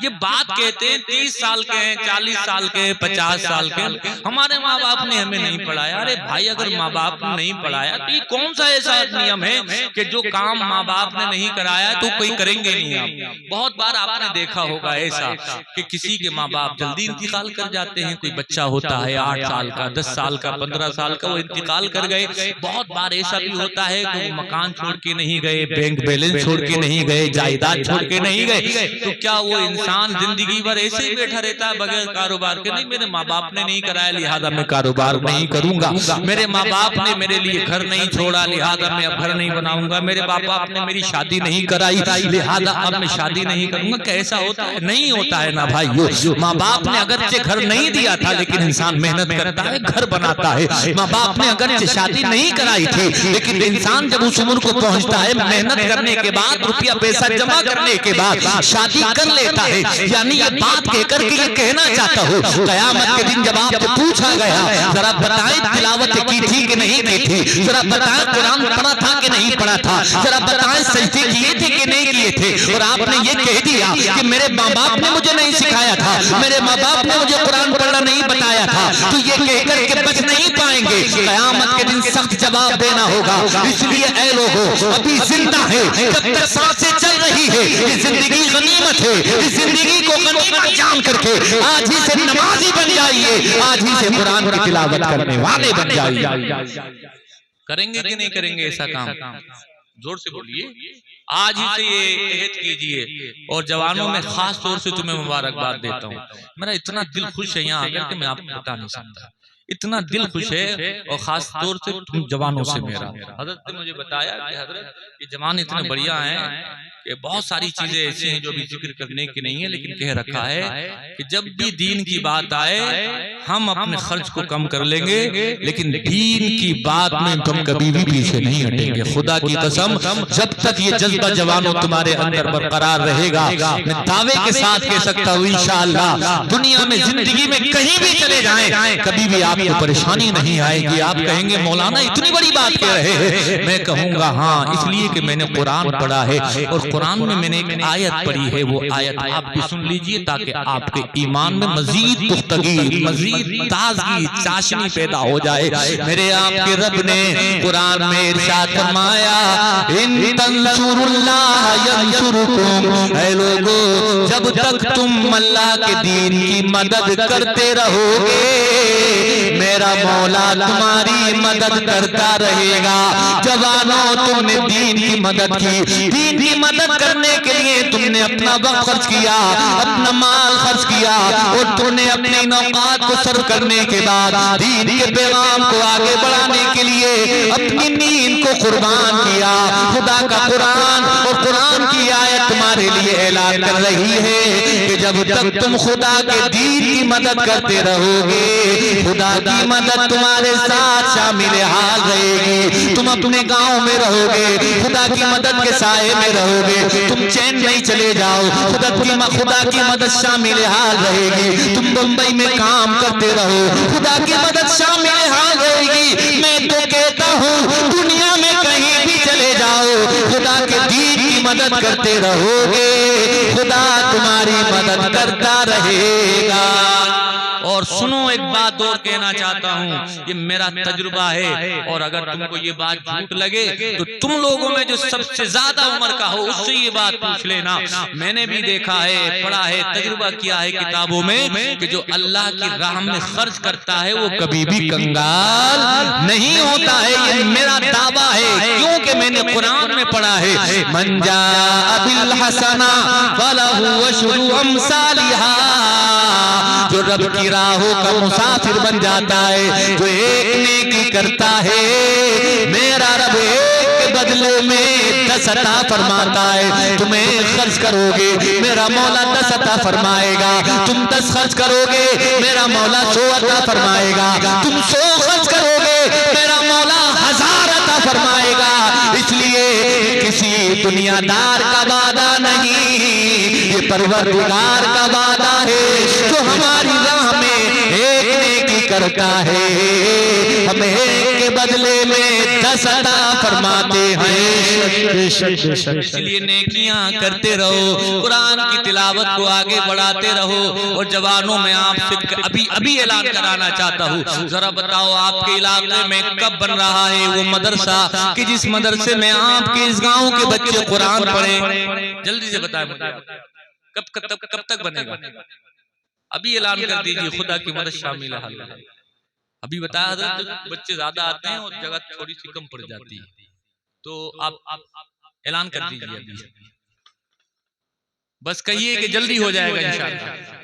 یہ بات کہتے ہیں 30 سال کے ہیں 40 سال کے ہیں 50 سال کے ہمارے ماں باپ نے ہمیں نہیں پڑھایا ارے بھائی اگر ماں باپ نے نہیں پڑھایا تو یہ کون سا ایسا نیم ہے کہ جو کام ماں باپ نے نہیں کرایا تو کوئی کریں گے نہیں آپ بہت بار آپ نے دیکھا ہوگا ایسا کہ کسی کے ماں باپ جلدی انتقال کر جاتے ہیں کوئی بچہ ہوتا ہے 8 سال کا 10 سال کا 15 سال کا وہ انتقال کر گئے بہت بار ایسا بھی ہوتا ہے کہ وہ مکان چھوڑ کے نہیں گئے بینک بیلنس چھوڑ کے نہیں گئے جائیداد چھوڑ کے نہیں گئے تو کیا وہ انسان زندگی بھر ایسے ہی بیٹھا رہتا ہے بغیر کاروبار کے نہیں میرے ماں باپ نے نہیں کرایا لہذا میں کاروبار نہیں کروں گا میرے ماں باپ نے میرے لیے گھر نہیں چھوڑا لہذا میں اب گھر نہیں بناؤں گا میرے باپ باپ نے میری شادی نہیں کرائی لہذا اب میں شادی نہیں کروں گا کیسا ہوتا ہے نہیں ہوتا ہے نا بھائیو ماں باپ نے اگرچہ گھر نہیں دیا تھا لیکن انسان محنت کرتا ہے گھر بناتا ہے ماں باپ نے اگرچہ شادی نہیں کرائی تھی لیکن انسان جب اس عمر کو پہنچتا ہے محنت کرنے کے بعد روپیہ پیسہ جمع کرنے کے بعد شادی کر لیتا ہے یعنی یہ بات کہہ کر کے یہ کہنا چاہتا ہوں قیامت کے دن جب آپ سے پوچھا گیا ذرا بتائیں تلاوت کی تھی کہ نہیں کی تھی ذرا بتائیں قرآن پڑھا تھا کہ نہیں پڑھا تھا ذرا بتائیں سجدے کیے تھے کہ نہیں کیے تھے اور آپ نے یہ کہہ دیا کہ میرے ماں باپ نے مجھے نہیں سکھایا تھا میرے ماں باپ نے مجھے قرآن پڑھنا نہیں بتایا تھا تو یہ کہہ کر کے بچ نہیں پائیں گے قیامت کے دن سخت جواب دینا ہوگا اس لیے اے لوگوں ابھی زندہ ہے جب تک سانسیں چل رہی ہے یہ زندگی غنیمت ہے اس زندگی کو غنیمت جان کر کے آج ہی سے نمازی بن جائیے آج ہی سے قرآن کی تلاوت کرنے والے بن جائیے کریں گے کہ نہیں کریں گے ایسا کام زور سے بولیے، آج ہی سے یہ عہد کیجئے، اور جوانوں میں خاص طور سے تمہیں مبارکباد دیتا ہوں۔ میرا اتنا دل خوش ہے یہاں آگر کہ میں آپ کو بتا نہیں سکتا، اتنا دل خوش ہے، اور خاص طور سے تم جوانوں سے میرا۔ حضرت نے مجھے بتایا کہ حضرت یہ جوان اتنے بڑھیا ہیں کہ بہت ساری چیزیں ایسی ہیں جو بھی ذکر کرنے کی نہیں ہیں، لیکن کہہ رکھا ہے کہ جب بھی دین کی بات آئے ہم اپنے خرچ کو کم کر لیں گے، لیکن دین کی بات میں ہم کبھی بھی پیچھے نہیں ہٹیں گے۔ خدا کی قسم جب تک یہ جذبہ جوانوں تمہارے اندر برقرار رہے گا، میں دعوے کے ساتھ کہہ سکتا ہوں انشاءاللہ دنیا میں زندگی میں کہیں بھی چلے جائیں کبھی بھی آپ کو پریشانی نہیں آئے گی۔ آپ کہیں گے مولانا اتنی بڑی بات کہہ رہے ہیں، میں کہوں گا ہاں، اس لیے کہ میں نے قرآن پڑھا ہے، اور قرآن میں میں نے ایک آیت پڑھی ہے، وہ آیت آپ بھی سن لیجئے تاکہ آپ کے ایمان میں مزید پختگی، مزید تازگی، چاشنی پیدا ہو جائے۔ میرے آپ کے رب نے قرآن میں ارشاد فرمایا ان تنصروا اللہ ینصرکم، اے لوگو جب تک تم اللہ کے دین کی مدد کرتے رہو گے میرا مولا تمہاری مدد کرتا رہے گا۔ جوانوں تم نے دین کی مدد کی، دین کی مدد کرنے کے لیے تم نے اپنا وقت خرچ کیا، اپنا مال خرچ کیا، اور تم نے اپنے اوقات کو صرف کرنے کے بعد دین کے پیغام کو آگے بڑھانے کے لیے اپنی نیند کو قربان کیا۔ خدا کا قرآن اور قرآن کی آیت تمہارے لیے اعلان کر رہی ہے کہ جب تک تم خدا کے دین کی مدد کرتے رہو گے خدا کی مدد تمہارے ساتھ شامل حال رہے گی۔ تم اپنے گاؤں میں رہو گے، خدا کی مدد کے سائے میں رہو گے، تم چین نہیں چلے جاؤ، خدا کی مدد شامل حال رہے گی۔ تم بمبئی میں کام کرتے رہو، خدا کی مدد شامل حال رہے گی۔ میں تو کہتا ہوں دنیا میں کہیں بھی چلے جاؤ، خدا کے دین کی مدد کرتے رہو گے، خدا تمہاری مدد کرتا رہے گا۔ اور سنو ایک بات اور کہنا چاہتا ہوں، یہ میرا تجربہ ہے، اور اگر تم کو یہ بات جھوٹ لگے تو تم لوگوں میں جو سب سے زیادہ عمر کا ہو اس سے یہ بات پوچھ لینا۔ میں نے بھی دیکھا ہے، پڑھا ہے، تجربہ کیا ہے کتابوں میں کہ جو اللہ کی راہ میں خرچ کرتا ہے وہ کبھی بھی کنگال نہیں ہوتا ہے۔ یہ میرا دعویٰ ہے کیونکہ میں نے قرآن میں پڑھا ہے من جاء بالحسنہ فلہ عشر امثالہا، جو رب کی راہوں کا مسافر بن جاتا ہے، جو ایک نیکی کرتا ہے میرا رب ایک کے بدلے میں 10 عطا فرماتا ہے۔ تم ایک خرچ کرو گے میرا مولا 10 عطا فرمائے گا، تم 10 خرچ کرو گے میرا مولا 100 عطا فرمائے گا، تم 100 خرچ کرو گے میرا مولا 1000 عطا فرمائے گا۔ اس لیے کسی دنیا دار کا وعدہ نہیں، یہ پروردگار کا وعدہ ہے جو ہماری راہ میں ایک نیکی کرتا ہے ہمیں ایک کے بدلے میں 10 عطا فرماتے ہیں۔ اس لیے نیکیاں کرتے رہو، قرآن کی تلاوت کو آگے بڑھاتے رہو۔ اور جوانوں میں آپ سے ابھی اعلان کرانا چاہتا ہوں، ذرا بتاؤ آپ کے علاقے میں کب بن رہا ہے وہ مدرسہ کہ جس مدرسے میں آپ کے اس گاؤں کے بچے قرآن پڑھیں؟ جلدی سے بتائیں کب تک بنے گا؟ ابھی اعلان کر دیجئے، خدا کی مدد شامل ہے۔ ابھی بتایا حضرت بچے زیادہ آتے ہیں اور جگہ تھوڑی سی کم پڑ جاتی ہے، تو آپ اعلان کر دیجئے ابھی، بس کہیے کہ جلدی ہو جائے گا انشاءاللہ۔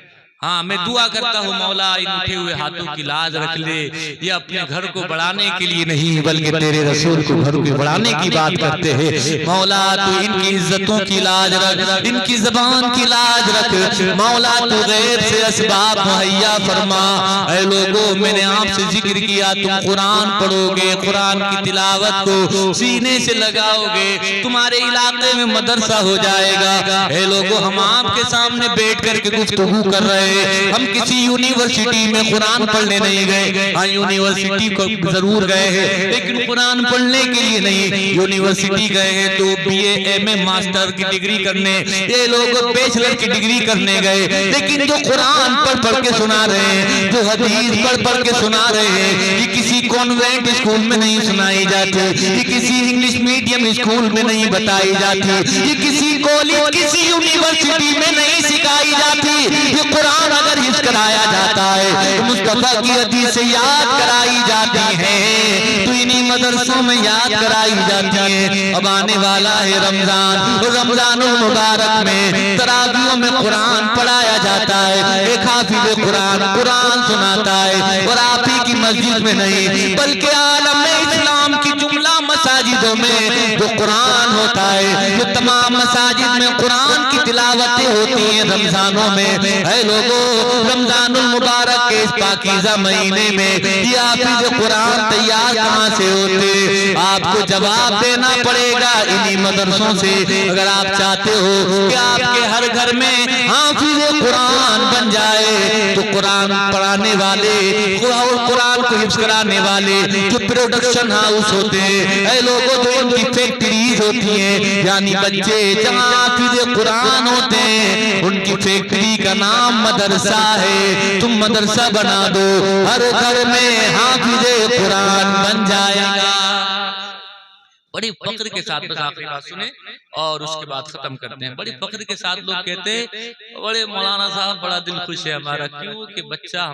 ہاں میں دعا کرتا ہوں مولا ان اٹھے ہوئے ہاتھوں کی لاز رکھ لے، یہ اپنے گھر کو بڑھانے کے لیے نہیں بلکہ تیرے رسول کو گھر کو بڑھانے کی بات کرتے ہیں۔ مولا تو ان کی عزتوں کی لاز رکھ، ان کی زبان کی لاز رکھ، مولا تو غیر سے اسباب مہیا فرما۔ اے لوگوں میں نے آپ سے ذکر کیا، تم قرآن پڑھو گے، قرآن کی تلاوت کو سینے سے لگاؤ گے، تمہارے علاقے میں مدرسہ ہو جائے گا۔ اے لوگوں ہم آپ کے سامنے بیٹھ کر کے گفتگو کر رہے، ہم کسی یونیورسٹی میں قرآن پڑھنے نہیں گئے، ہاں یونیورسٹی کو ضرور گئے ہیں لیکن قرآن پڑھنے کے لیے نہیں۔ یونیورسٹی گئے ہیں تو بی اے ایم اے ماسٹر کی ڈگری کرنے، یہ لوگ بیچلر کی ڈگری کرنے گئے، لیکن جو قرآن پڑھ کے سنا رہے ہیں، جو حدیث پڑھ کے سنا رہے ہیں، یہ کسی کانوینٹ اسکول میں نہیں سنائی جاتی، یہ کسی انگلش میڈیم اسکول میں نہیں بتائی جاتی، یہ کسی کالج کسی یونیورسٹی میں نہیں سکھائی جاتی۔ یہ قرآن اگر حفظ کرایا جاتا جاتا ہے، مصطفیٰ کی حدیثیں یاد کرائی جاتی ہیں، تو انہی مدرسوں میں یاد کرائی جاتی ہیں۔ اب آنے والا ہے رمضان، رمضان المبارک میں تراویحوں میں قرآن پڑھایا جاتا ہے، ایک حافظ قرآن سناتا ہے، اور آپ ہی کی مسجد میں نہیں بلکہ عالم اسلام کی جملہ مساجدوں میں جو قرآن ہوتا ہے، جو تمام مساجد میں قرآن کی تلاوتیں ہوتی ہیں رمضانوں میں۔ اے لوگو، رمضان المبارک کے اس پاکیزہ مہینے میں یہ حافظ قرآن تیار کہاں سے ہوتے؟ آپ کو جواب دینا پڑے گا انہی مدرسوں سے۔ اگر آپ چاہتے ہو کہ آپ کے ہر گھر میں حافظ قرآن بن جائے تو قرآن پڑھانے والے اور قرآن کو حفظ کرانے والے جو پروڈکشن ہاؤس ہوتے ہیں، اے لوگوں جو ان کی فیکٹریز ہوتی ہیں، یعنی بچے جہاں حافظ قرآن ہوتے ہیں ان کی فیکٹری کا نام مدرسہ ہے۔ تم مدرسہ بنا دو، ہر گھر میں حافظ قرآن بن جائے گا۔ بڑی فخر کے ساتھ، بس آخری بات سنیں اور اس کے بعد ختم کرتے ہیں، بڑی فخر کے ساتھ لوگ کہتے ہیں بڑے مولانا صاحب بڑا دل خوش ہے ہمارا، کیوں کہ بچہ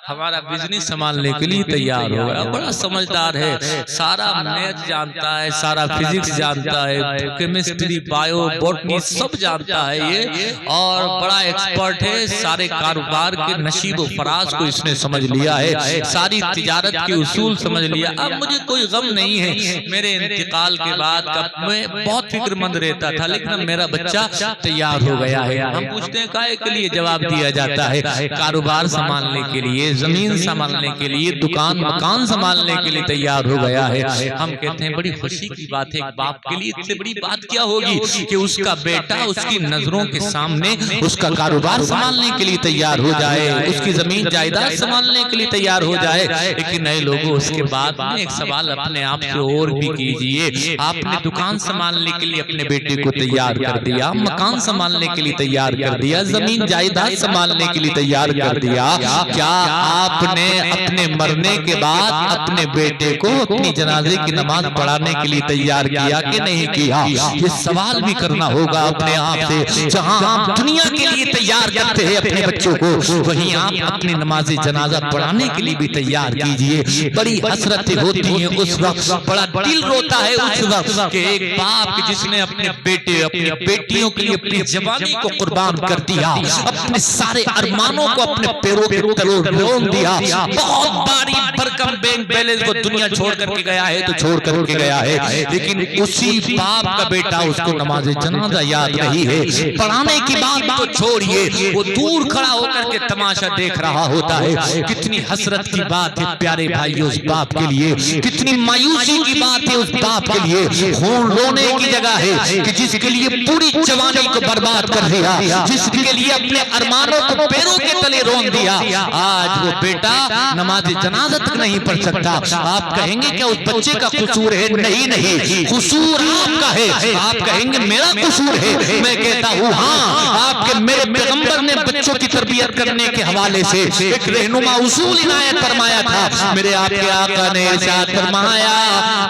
ہمارا بزنس سنبھالنے کے لیے تیار ہو گیا، بڑا سمجھدار ہے، سارا میتھ جانتا ہے، سارا فزکس جانتا ہے، کیمسٹری، بایو، بوٹنی سب جانتا ہے یہ، اور بڑا ایکسپرٹ ہے، سارے کاروبار کے نشیب و فراز کو اس نے سمجھ لیا ہے، ساری تجارت کے اصول سمجھ لیا۔ اب مجھے کوئی غم نہیں ہے، میرے انتقال کے بعد میں بہت فکر مند رہتا تھا، لیکن میرا بچہ تیار ہو گیا ہے۔ ہم پوچھتے ہیں کائے کے لیے؟ جواب دیا جاتا ہے کاروبار سنبھالنے کے لیے، زمین سنبھالنے کے لیے، دکان مکان سنبھالنے کے لیے تیار ہو گیا ہے۔ ہم کہتے ہیں بڑی خوشی کی بات ہے، ایک باپ کے لیے اس سے بڑی بات کیا ہوگی کہ اس کا بیٹا اس کی نظروں کے سامنے اس کا کاروبار سنبھالنے کے لیے تیار ہو جائے، اس کی زمین جائیداد سنبھالنے کے لیے تیار ہو جائے۔ لیکن نئے لوگوں، اس کے بعد میں ایک سوال اپنے آپ سے اور بھی کیجیے، آپ نے دکان سنبھالنے کے لیے اپنے بیٹے کو تیار کر دیا، مکان سنبھالنے کے لیے تیار کر دیا، زمین جائیداد سنبھالنے کے لیے تیار کر دیا، کیا آپ نے اپنے مرنے کے بعد اپنے بیٹے کو اپنی جنازے کی نماز پڑھانے کے لیے تیار کیا کہ نہیں کیا؟ یہ سوال بھی کرنا ہوگا اپنے آپ سے۔ جہاں آپ دنیا کے لیے تیار کرتے ہیں اپنے بچوں کو، وہیں آپ اپنی نماز جنازہ پڑھانے کے لیے بھی تیار کیجئے۔ بڑی حسرتیں ہوتی ہیں اس وقت، بڑا دل روتا ہے اس وقت کہ ایک باپ جس نے اپنے بیٹے اپنی بیٹیوں کے لیے اپنی جوانی کو قربان کر دیا، اپنے سارے ارمانوں کو اپنے پیروں کے تلے رون دیا، بہت باری برکم بینک بیلنس کو دنیا چھوڑ کر کے گیا ہے تو چھوڑ کر کے گیا ہے، لیکن اسی باپ کا بیٹا اس کو نماز جنازہ یاد نہیں ہے۔ پڑھانے کی بات تو چھوڑیے، وہ دور کھڑا ہو کر کے تماشا دیکھ رہا ہوتا ہے۔ کتنی حسرت کی بات ہے پیارے بھائیو اس باپ کے لیے، کتنی مایوسی کی بات ہے اس باپ کے لیے۔ خون رونے کی جگہ ہے کہ جس کے لیے پوری جوانی کو برباد کر دیا، جس کے لیے اپنے ارمانوں کو پیروں کے تلے رون دیا، آج وہ بیٹا نماز جنازہ تک نہیں پڑھ سکتا۔ آپ کہیں گے کیا اس بچے کا قصور ہے؟ نہیں نہیں، قصور آپ کا ہے۔ آپ کہیں گے میرا قصور ہے، میں کہتا ہوں ہاں، آپ کے میرے پیغمبر نے بچوں کی تربیت کرنے کے حوالے سے ایک رہنما اصول عنایت فرمایا تھا۔ میرے آپ کے آقا نے ارشاد فرمایا،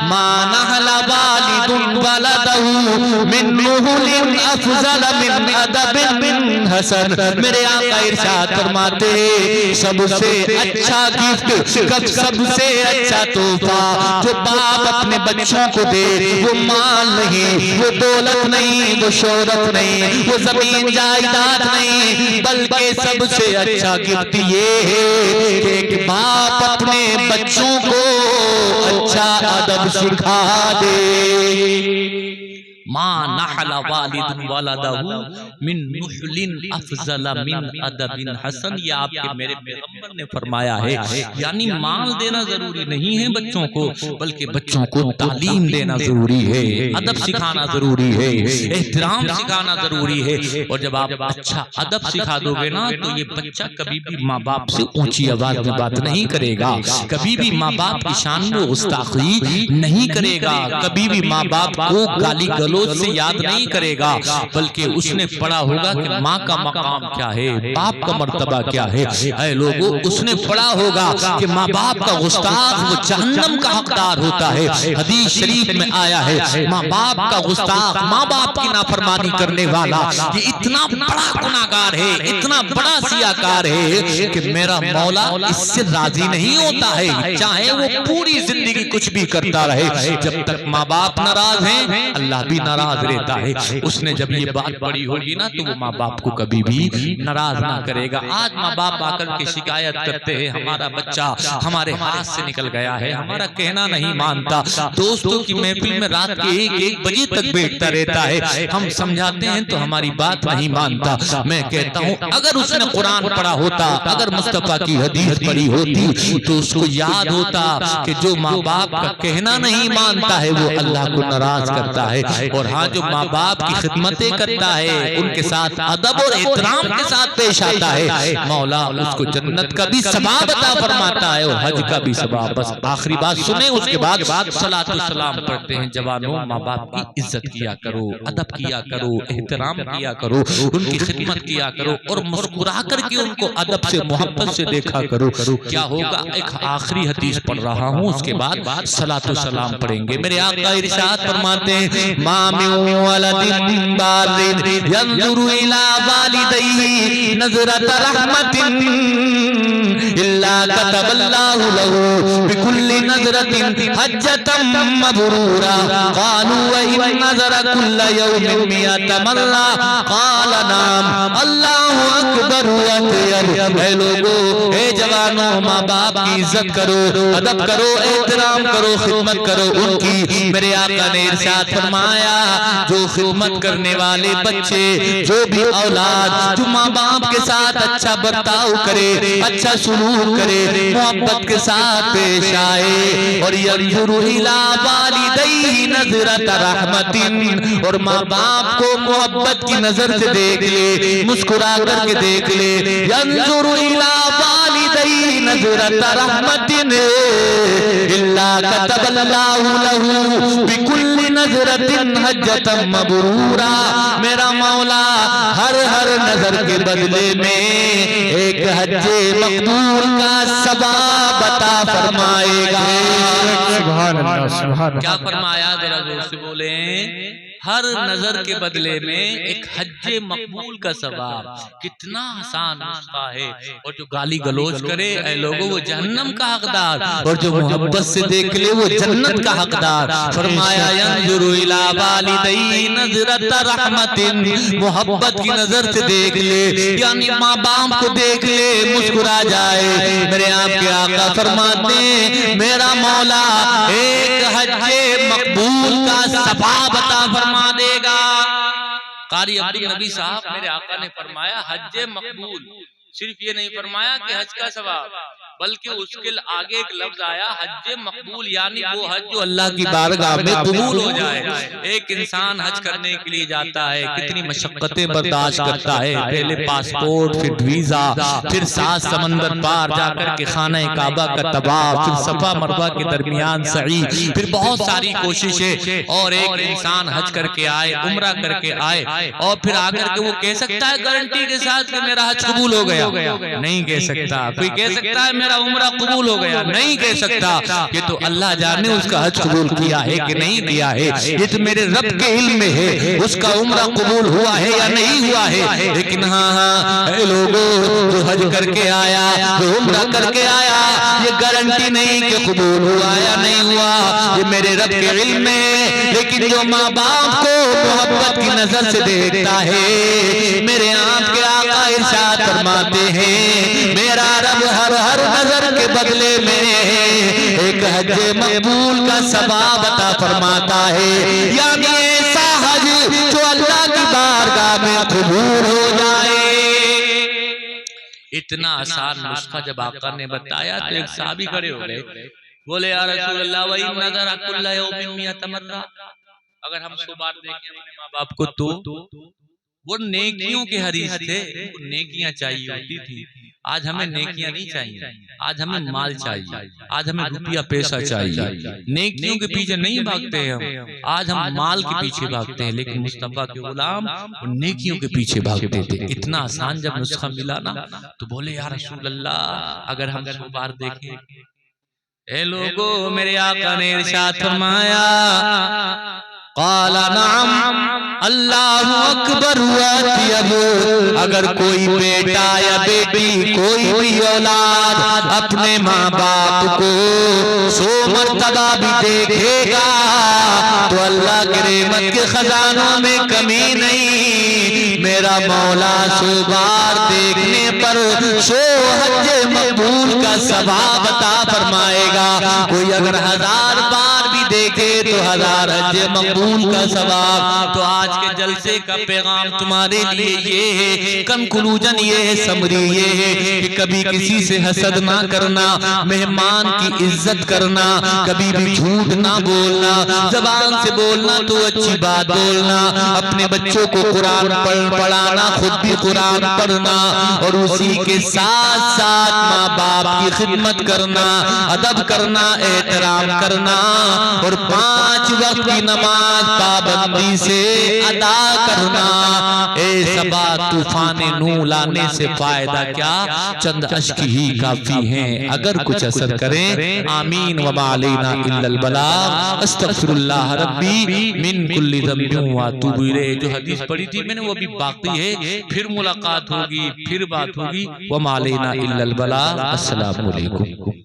ما نحل والد ولدہ من نحل افضل من ادب من حسن۔ میرے آقا ارشاد فرماتے سب سے اچھا گفٹ، سب سے اچھا تحفہ جو باپ اپنے بچوں کو دے، وہ مال نہیں، وہ دولت نہیں، وہ شہرت نہیں، وہ زمین جائیداد نہیں، بلکہ سب سے اچھا گفٹ یہ ہے کہ ایک باپ اپنے بچوں کو اچھا ادب سکھا دے۔ ما نحل والد ولدہ من نحل افضل من ادب حسن، یہ آپ کے میرے پیغمبر نے فرمایا ہے۔ یعنی مال دینا ضروری نہیں ہے بچوں کو، بلکہ بچوں کو تعلیم دینا ضروری ہے، ادب سکھانا ضروری ہے، احترام سکھانا ضروری ہے۔ اور جب آپ اچھا ادب سکھا دو گے نا تو یہ بچہ کبھی بھی ماں باپ سے اونچی آواز میں بات نہیں کرے گا، کبھی بھی ماں باپ کی شان میں گستاخی نہیں کرے گا، کبھی بھی ماں باپ کو گالی گلوچ گلوچ سے یاد نہیں کرے گا، بلکہ اس نے پڑھا ہوگا کہ ماں کا مقام کیا ہے، باپ کا مرتبہ کیا ہے۔ اے لوگوں، اس نے پڑھا ہوگا کہ ماں باپ کا گستاخ وہ جہنم کا حقدار ہوتا ہے۔ حدیث شریف میں آیا ہے ماں باپ کا گستاخ، ماں باپ کی نافرمانی کرنے والا یہ اتنا بڑا گناہگار ہے، اتنا بڑا سیاکار ہے کہ میرا مولا اس سے راضی نہیں ہوتا ہے، چاہے وہ پوری زندگی کچھ بھی کرتا رہے، جب تک ماں باپ ناراض ہیں اللہ بھی ناراض رہتا ہے۔ اس نے جب یہ بات پڑھی ہوگی نا تو وہ ماں باپ کو کبھی بھی ناراض نہ کرے گا۔ آج ماں باپ آ کر کے شکایت کرتے ہیں ہمارا بچہ ہمارے ہاتھ سے نکل گیا ہے، ہمارا کہنا نہیں مانتا، دوستوں کی محفل میں رات کے 1 بجے تک بیٹھتا رہتا ہے، ہم سمجھاتے ہیں تو ہماری بات نہیں مانتا۔ میں کہتا ہوں اگر اس نے قرآن پڑھا ہوتا، اگر مصطفیٰ کی حدیث پڑھی ہوتی تو اس کو یاد ہوتا کہ جو ماں باپ کا کہنا نہیں مانتا ہے وہ اللہ کو ناراض کرتا ہے، اور ہاں جو ماں باپ کی خدمتیں کرتا ہے، ان کے ساتھ ادب اور احترام کے ساتھ پیش آتا ہے، مولا اس کو جنت کا بھی ثواب عطا فرماتا ہے اور حج کا بھی ثواب۔ بس آخری بات سنیں، اس کے بعد صلاۃ والسلام پڑھتے ہیں۔ جوانوں، ماں باپ کی عزت کیا کرو، ادب کیا کرو، احترام کیا کرو، ان کی خدمت کیا کرو، اور مسکرا کر کے ان کو ادب سے محبت سے دیکھا کرو۔ کیا ہوگا؟ ایک آخری حدیث پڑھ رہا ہوں، اس کے بعد صلاۃ والسلام پڑھیں گے۔ میرے آقا ارشاد فرماتے ہیں ما من ولد بار ينظر الى والديه نظرة رحمة الا كتب الله له بكل نظرة حجة مبرورا قالوا وإن نظر كل يوم 100 مرة قال نعم الله اکبر واطیب۔ اے لوگوں، اے جوانوں، ماں باپ کی عزت کرو، ادب کرو، احترام کرو، خدمت کرو ان کی۔ میرے آقا نے ارشاد فرمایا جو خدمت کرنے والے بچے، جو بھی اولاد جو ماں باپ کے ساتھ اچھا برتاؤ کرے، اچھا سلوک کرے، محبت کے ساتھ پیش آئے، اور ينظر الى والديه نظرة رحمة، اور ماں باپ کو محبت کی نظر سے دیکھ لے، مسکرا کر کے دیکھ لے، ينظر الى والديه نظرة رحمة الا كتب الله له بكل نظرة حجة مبرورا۔ میرا مولا ہر نظر کے بدلے میں ایک حج مقبول کا ثواب عطا فرمائے گا۔ سبحان اللہ، سبحان اللہ۔ کیا فرمایا؟ ذرا زور سے بولیں۔ ہر نظر کے بدلے میں ایک حج مقبول کا ثواب۔ کتنا آسان نسخہ ہے، اور جو گالی گلوچ کرے اے لوگوں وہ جہنم کا حقدار، اور جو محبت سے دیکھ لے وہ جنت کا حقدار۔ فرمایا ينظر الى والديه نظرة رحمة، محبت کی نظر سے دیکھ لے، یعنی ماں باپ کو دیکھ لے، مسکرا جائے۔ میرے آپ کے آقا فرماتے ہیں میرا مولا ایک حج مقبول کا ثواب عطا فرما دے گا۔ قاری عبدالنبی صاحب میرے آقا نے فرمایا حج مقبول، صرف یہ نہیں فرمایا کہ حج کا ثواب، بلکہ اس کے آگے ایک لفظ آیا حج مقبول، یعنی وہ حج جو اللہ کی بارگاہ میں قبول ہو جائے۔ ایک انسان حج کرنے کے لیے جاتا ہے، کتنی مشقتیں برداشت کرتا ہے، پہلے پاسپورٹ، پھر ویزا، پھر 7 سمندر پار جا کر کے خانہ کعبہ کا طواف، پھر صفا مروہ کے درمیان سعی، پھر بہت ساری کوششیں، اور ایک انسان حج کر کے آئے، عمرہ کر کے آئے، اور پھر آ کر کے وہ کہہ سکتا ہے گارنٹی کے ساتھ کہ میرا حج قبول ہو گیا؟ نہیں کہہ سکتا۔ کوئی کہہ سکتا ہے میرا عمرہ قبول ہو گیا؟ نہیں کہہ سکتا۔ یہ تو اللہ جانے اس کا حج قبول کیا ہے کہ نہیں کیا ہے، یہ تو میرے رب کے علم میں ہے اس کا عمرہ قبول ہوا ہے یا نہیں ہوا ہے۔ لیکن ہاں اے لوگوں، جو حج کر کے آیا، جو عمرہ کر کے آیا، یہ گارنٹی نہیں کہ قبول ہوا یا نہیں ہوا، یہ میرے رب کے علم میں۔ لیکن جو ماں باپ کو محبت کی نظر سے دیکھتا ہے، میرے آپ کے آقا ارشاد فرماتے ہیں میرا رب ہر نظر کے بدلے میں ایک حج مقبول کا ثواب عطا فرماتا ہے، یعنی ایسا حج جو اللہ کی بارگاہ میں قبول ہو جائے۔ اتنا آسان نسخہ جب آقا نے بتایا تو ایک صحابی کھڑے ہو گئے، بولے یا رسول اللہ وَإِن نَظَرَ كُلَّ يَوْمٍ 100 مرة، اگر ہم 100 بار دیکھیں اپنے ماں باپ کو تو وہ نیکیوں کے حریص تھے، نیکیاں چاہیے ہوتی تھی، آج ہمیں نیکیاں نہیں چاہیے، آج ہمیں مال چاہیے، آج ہمیں روپیہ پیسہ چاہیے، نیکیوں کے پیچھے نہیں بھاگتے ہیں ہم، آج ہم مال کے پیچھے بھاگتے ہیں، لیکن مصطفیٰ کے غلام نیکیوں کے پیچھے بھاگتے تھے۔ اتنا آسان جب نسخہ ملا نا تو بولے یا رسول اللہ اگر ہم 100 بار دیکھیں۔ اے لوگو میرے آقا نے ارشاد فرمایا قال نعم اللہ اکبر اب اگر کوئی بیٹا یا بیٹی کوئی بھی اولاد اپنے ماں باپ کو 100 مرتبہ بھی دیکھے گا تو اللہ کے رحمت کے خزانوں میں کمی نہیں، میرا مولا 100 بار دیکھنے پر 100 حج مقبول کا ثواب عطا فرمائے گا۔ کوئی اگر 1000 بار بھی دیکھے تو 1000 حج مقبول کا ثواب۔ تو آج کے جلسے کا پیغام تمہارے لیے یہ ہے، کنکلوژن یہ ہے، سمری یہ ہے کہ کبھی کسی سے حسد نہ کرنا، مہمان کی عزت کرنا، کبھی بھی جھوٹ نہ بولنا، زبان سے بولنا تو اچھی بات بولنا، اپنے بچوں کو قرآن پڑھانا، خود بھی قرآن پڑھنا، اور اسی کے ساتھ ساتھ ماں باپ کی خدمت کرنا، ادب کرنا، احترام کرنا، اور 5 وقت کی نماز پابندی سے ادا کرنا۔ اے صبا طوفان نو لانے سے فائدہ کیا، چند اشک ہی کافی ہیں، اگر کچھ اثر کریں آمین وما علینا الا البلاغ، استغفر اللہ ربی من کل ذنب واتوب الیہ۔ جو حدیث پڑھی تھی میں نے وہ بھی باقی ہے، پھر ملاقات ہوگی، پھر بات ہوگی، وما علینا الا البلاغ۔ السلام علیکم۔